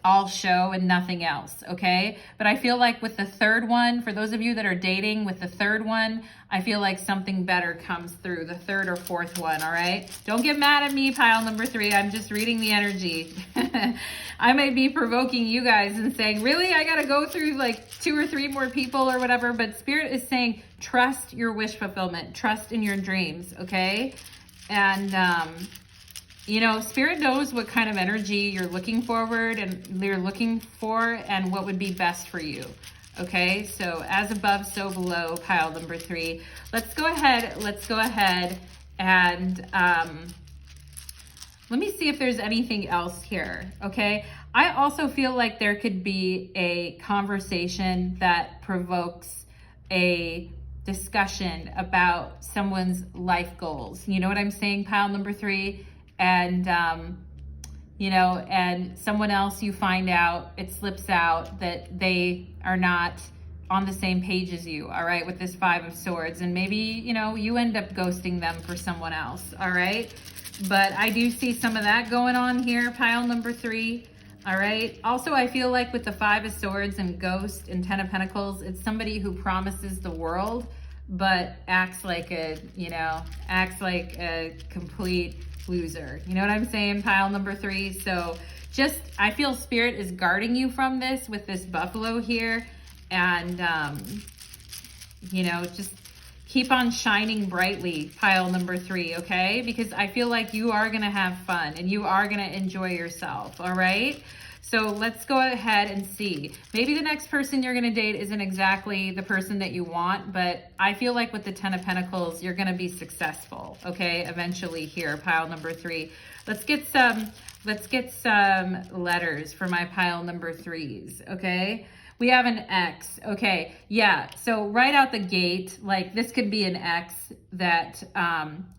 [SPEAKER 1] all show and nothing else, okay? But I feel like with the 3rd one, for those of you that are dating, with the 3rd one, I feel like something better comes through, the 3rd or 4th one, all right? Don't get mad at me, pile number 3. I'm just reading the energy. I may be provoking you guys and saying, really, I gotta go through like 2 or 3 more people or whatever, but Spirit is saying, trust your wish fulfillment, trust in your dreams, okay? And, you know, Spirit knows what kind of energy you're looking forward and you're looking for and what would be best for you. Okay, so as above, so below, pile number 3. Let's go ahead and let me see if there's anything else here, okay? I also feel like there could be a conversation that provokes a discussion about someone's life goals. You know what I'm saying, pile number 3? And, you know, and someone else, you find out, it slips out that they are not on the same page as you, all right, with this 5 of Swords. And maybe, you know, you end up ghosting them for someone else, all right? But I do see some of that going on here, pile number 3, all right? Also, I feel like with the 5 of Swords and Ghost and 10 of Pentacles, it's somebody who promises the world, but acts like a, you know, acts like a complete loser. You know what I'm saying, pile number 3? So just, I feel Spirit is guarding you from this with this buffalo here. And, you know, just keep on shining brightly, pile number 3, okay? Because I feel like you are going to have fun and you are going to enjoy yourself, all right? So let's go ahead and see. Maybe the next person you're going to date isn't exactly the person that you want, but I feel like with the 10 of Pentacles, you're going to be successful, okay? Eventually here, pile number 3. Let's get some letters for my pile number 3s, okay? We have an X, okay? Yeah, so right out the gate, like this could be an X that,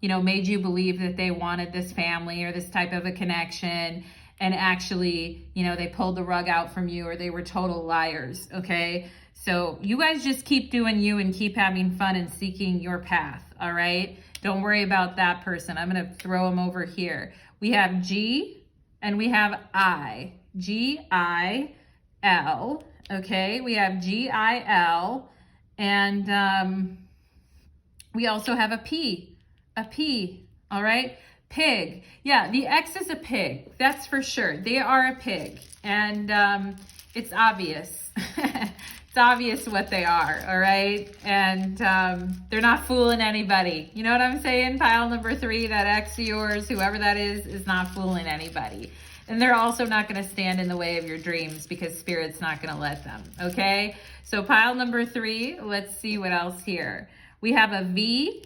[SPEAKER 1] you know, made you believe that they wanted this family or this type of a connection, and actually, you know, they pulled the rug out from you, or they were total liars, okay? So you guys just keep doing you and keep having fun and seeking your path, all right? Don't worry about that person. I'm going to throw them over here. We have G and we have I, G-I-L, okay? We have G-I-L, and we also have a P, all right? Pig. Yeah, the X is a pig. That's for sure. They are a pig. And it's obvious. It's obvious what they are, all right? And they're not fooling anybody. You know what I'm saying? Pile number 3, that X of yours, whoever that is not fooling anybody. And they're also not going to stand in the way of your dreams because Spirit's not going to let them, okay? So pile number 3, let's see what else here. We have a V,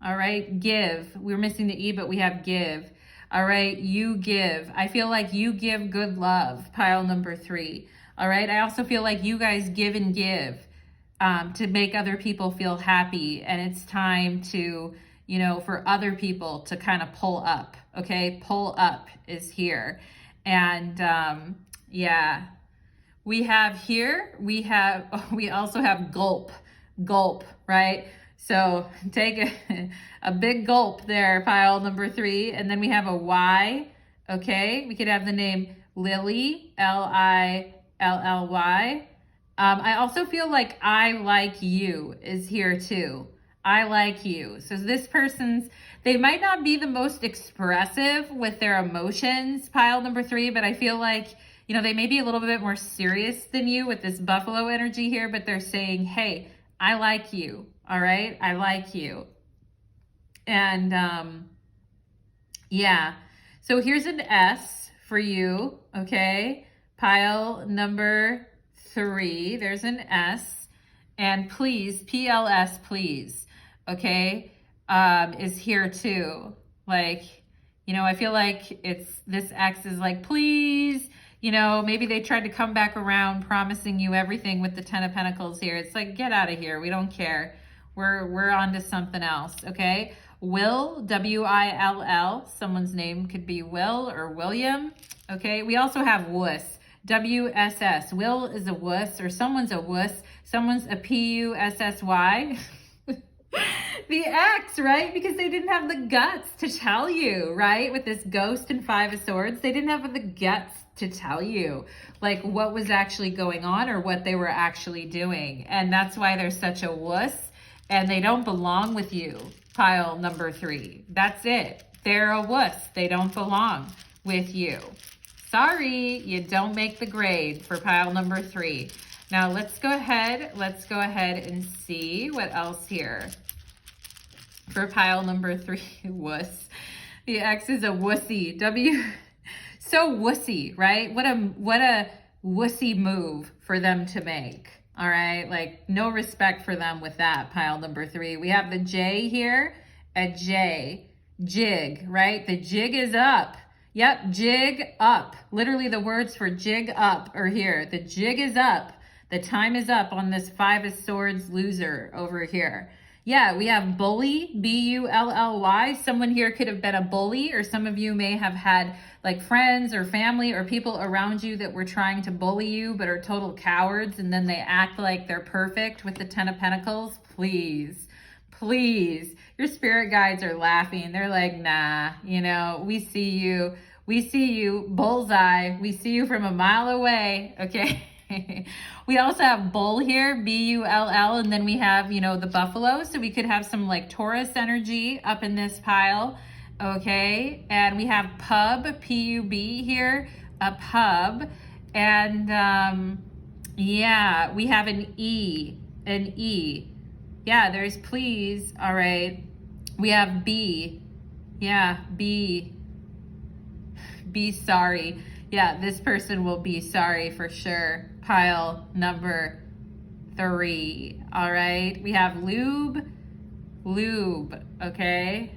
[SPEAKER 1] all right? Give. We're missing the E, but we have give. All right, you give. I feel like you give good love, pile number 3. All right, I also feel like you guys give and give to make other people feel happy. And it's time to, you know, for other people to kind of pull up, okay? Pull up is here. And yeah, we have here, we also have gulp, right? So take a big gulp there, pile number 3. And then we have a Y, okay? We could have the name Lily, Lilly. I also feel like I like you is here too. I like you. So this person's, they might not be the most expressive with their emotions, pile number 3, but I feel like, you know, they may be a little bit more serious than you with this buffalo energy here, but they're saying, hey, I like you. All right. I like you. And yeah. So here's an S for you. Okay. Pile number 3. There's an S. And please, PLS, please. Okay. Is here too. Like, you know, I feel like this X is like, please. You know, maybe they tried to come back around promising you everything with the 10 of Pentacles here. It's like, get out of here. We don't care. We're on to something else, okay? Will, W-I-L-L. Someone's name could be Will or William, okay? We also have wuss, W-S-S. Will is a wuss, or someone's a wuss. Someone's a P-U-S-S-Y. The X, right? Because they didn't have the guts to tell you, right? With this Ghost and 5 of Swords, they didn't have the guts to tell you like what was actually going on or what they were actually doing. And that's why they're such a wuss and they don't belong with you, pile number 3. That's it. They're a wuss. They don't belong with you. Sorry, you don't make the grade for pile number 3. Now let's go ahead and see what else here. For pile number 3, wuss. The X is a wussy. So wussy, right? What a wussy move for them to make. All right, like no respect for them with that, pile number 3. We have the J here, a J, jig, right? The jig is up. Yep, jig up. Literally the words for jig up are here. The jig is up. The time is up on this 5 of Swords loser over here. Yeah, we have bully, B-U-L-L-Y. Someone here could have been a bully, or some of you may have had like friends or family or people around you that were trying to bully you but are total cowards, and then they act like they're perfect with the 10 of Pentacles. Please, please. Your spirit guides are laughing. They're like, nah, you know, we see you, bullseye. We see you from a mile away, okay? We also have bull here, B-U-L-L, and then we have, you know, the buffalo. So we could have some like Taurus energy up in this pile, okay? And we have pub, P-U-B here, a pub. And yeah, we have an E. Yeah, there's please, all right. We have B, yeah, be sorry. Yeah, this person will be sorry for sure. Pile number 3. All right. We have lube, okay?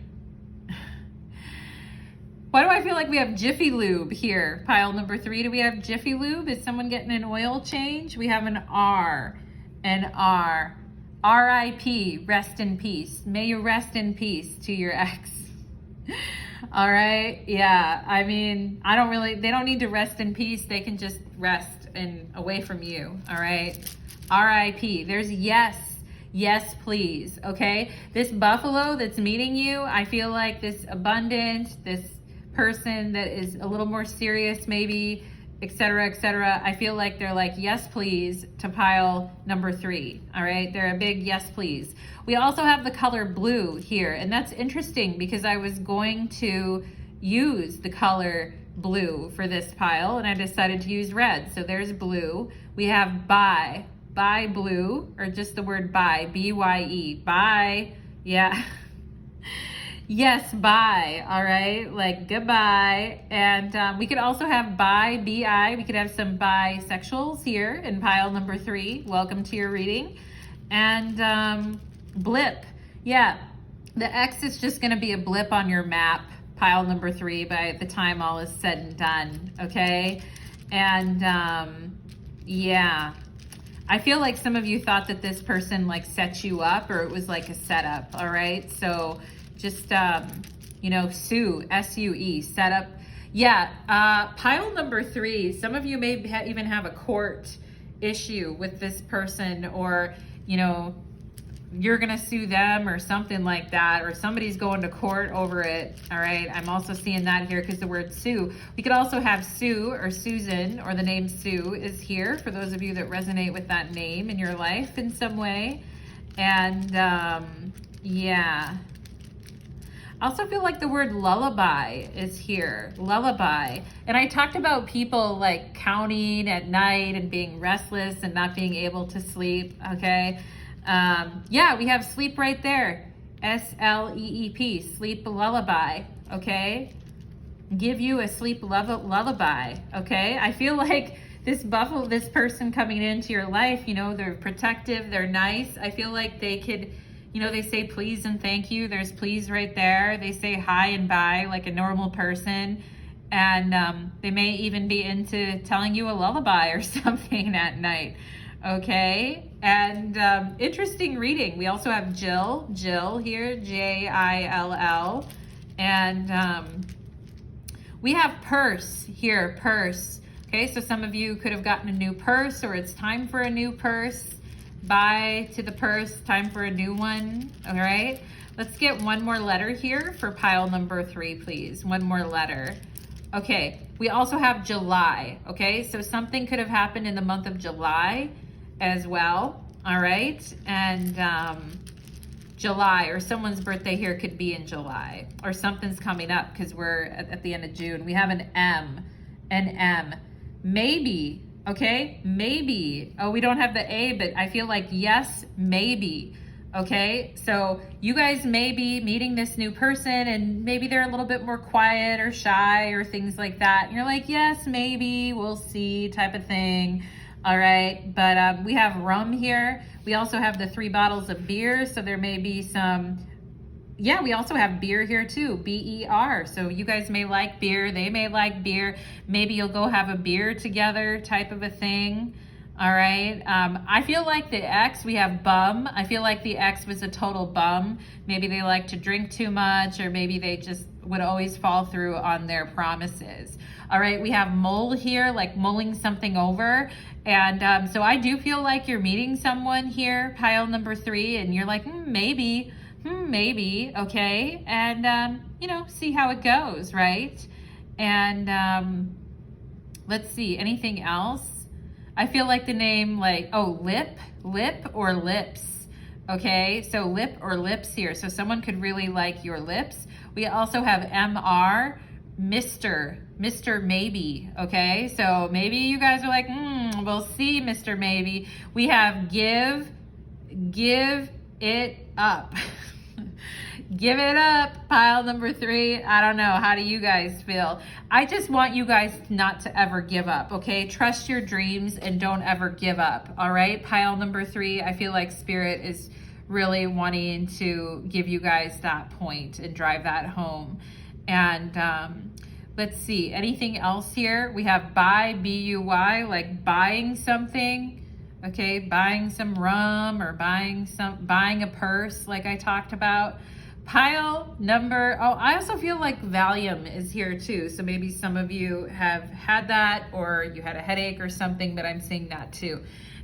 [SPEAKER 1] Why do I feel like we have Jiffy Lube here? Pile number 3. Do we have Jiffy Lube? Is someone getting an oil change? We have an R. R.I.P. Rest in peace. May you rest in peace to your ex. All right. Yeah. I mean, they don't need to rest in peace. They can just rest and away from you. All right. R.I.P. There's yes, please. Okay. This buffalo that's meeting you, I feel like this abundance, this person that is a little more serious, maybe, etc., etc. I feel like they're like, yes, please, to pile number 3. All right. They're a big yes, please. We also have the color blue here. And that's interesting because I was going to use the color blue for this pile and I decided to use red. So there's blue. We have bye blue, or just the word bye, B-Y-E, bye. Yeah. Yes, bye. All right, like goodbye. And we could also have bi, B-I. We could have some bisexuals here in pile number 3. Welcome to your reading. And blip. Yeah, the X is just going to be a blip on your map, pile number 3, by the time all is said and done. Okay. And yeah, I feel like some of you thought that this person like set you up, or it was like a setup. All right. So just, you know, sue, S-U-E, set up. Yeah. Pile number 3, some of you may even have a court issue with this person, or, you know, you're going to sue them or something like that, or somebody's going to court over it. All right. I'm also seeing that here because the word Sue. We could also have Sue or Susan, or the name Sue is here for those of you that resonate with that name in your life in some way. And yeah. I also feel like the word lullaby is here, lullaby. And I talked about people like counting at night and being restless and not being able to sleep. Okay. Yeah, we have sleep right there. S-L-E-E-P, sleep lullaby. Okay. Give you a sleep lullaby. Okay. I feel like this person coming into your life, you know, they're protective, they're nice. I feel like they could, you know, they say please and thank you. There's please right there. They say hi and bye like a normal person. And they may even be into telling you a lullaby or something at night. Okay. And interesting reading. We also have Jill here, J-I-L-L. And we have purse here, purse. Okay, so some of you could have gotten a new purse, or it's time for a new purse. Bye to the purse, time for a new one. All right, let's get one more letter here for pile number 3, please. One more letter. Okay, we also have July. Okay, so something could have happened in the month of July as well. All right, and July, or someone's birthday here could be in July, or something's coming up because we're at the end of June. We have an M, maybe. Okay, maybe. Oh, we don't have the A, but I feel like yes, maybe. Okay, so you guys may be meeting this new person and maybe they're a little bit more quiet or shy or things like that. And you're like, yes, maybe, we'll see, type of thing. All right, but we have rum here. We also have the 3 bottles of beer, so there may be some, yeah, we also have beer here too, B-E-R. So you guys may like beer, they may like beer. Maybe you'll go have a beer together, type of a thing. All right. I feel like the ex, we have bum. I feel like the ex was a total bum. Maybe they like to drink too much, or maybe they just would always fall through on their promises. All right. We have mull here, like mulling something over. And so I do feel like you're meeting someone here, pile number 3, and you're like, maybe. Okay. And, you know, see how it goes. Right. And let's see, anything else? I feel like the name, like, oh, lip or lips. Okay, so lip or lips here. So someone could really like your lips. We also have MR, Mr. Maybe. Okay, so maybe you guys are like, we'll see, Mr. Maybe. We have give it up. Give it up, pile number 3. I don't know. How do you guys feel? I just want you guys not to ever give up, okay? Trust your dreams and don't ever give up, all right? Pile number 3, I feel like Spirit is really wanting to give you guys that point and drive that home. And let's see, anything else here? We have buy, B-U-Y, like buying something, okay? Buying some rum, or buying a purse like I talked about. Pile number, oh, I also feel like Valium is here too. So maybe some of you have had that, or you had a headache or something, but I'm seeing that too.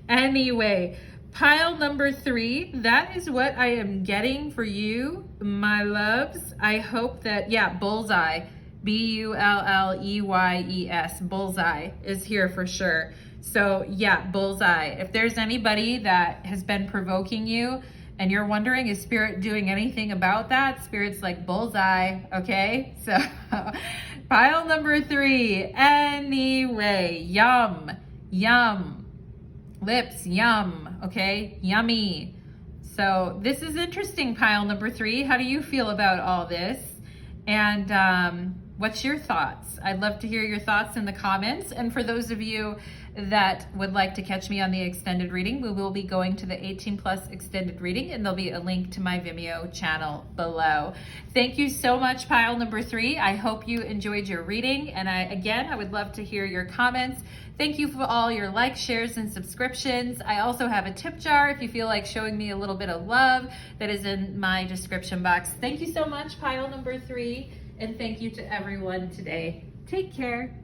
[SPEAKER 1] Anyway, pile number 3, that is what I am getting for you, my loves. I hope that, yeah, bullseye. Bulleys. Bullseye is here for sure. So yeah, bullseye. If there's anybody that has been provoking you and you're wondering, is Spirit doing anything about that? Spirit's like bullseye, okay? So pile number 3, anyway, yum, yum, lips, yum, okay, yummy. So this is interesting, pile number 3. How do you feel about all this? And what's your thoughts? I'd love to hear your thoughts in the comments. And for those of you that would like to catch me on the extended reading, we will be going to the 18+ extended reading, and there'll be a link to my Vimeo channel below. Thank you so much, pile number 3. I hope you enjoyed your reading. And I would love to hear your comments. Thank you for all your likes, shares, and subscriptions. I also have a tip jar if you feel like showing me a little bit of love, that is in my description box. Thank you so much, pile number 3. And thank you to everyone today. Take care.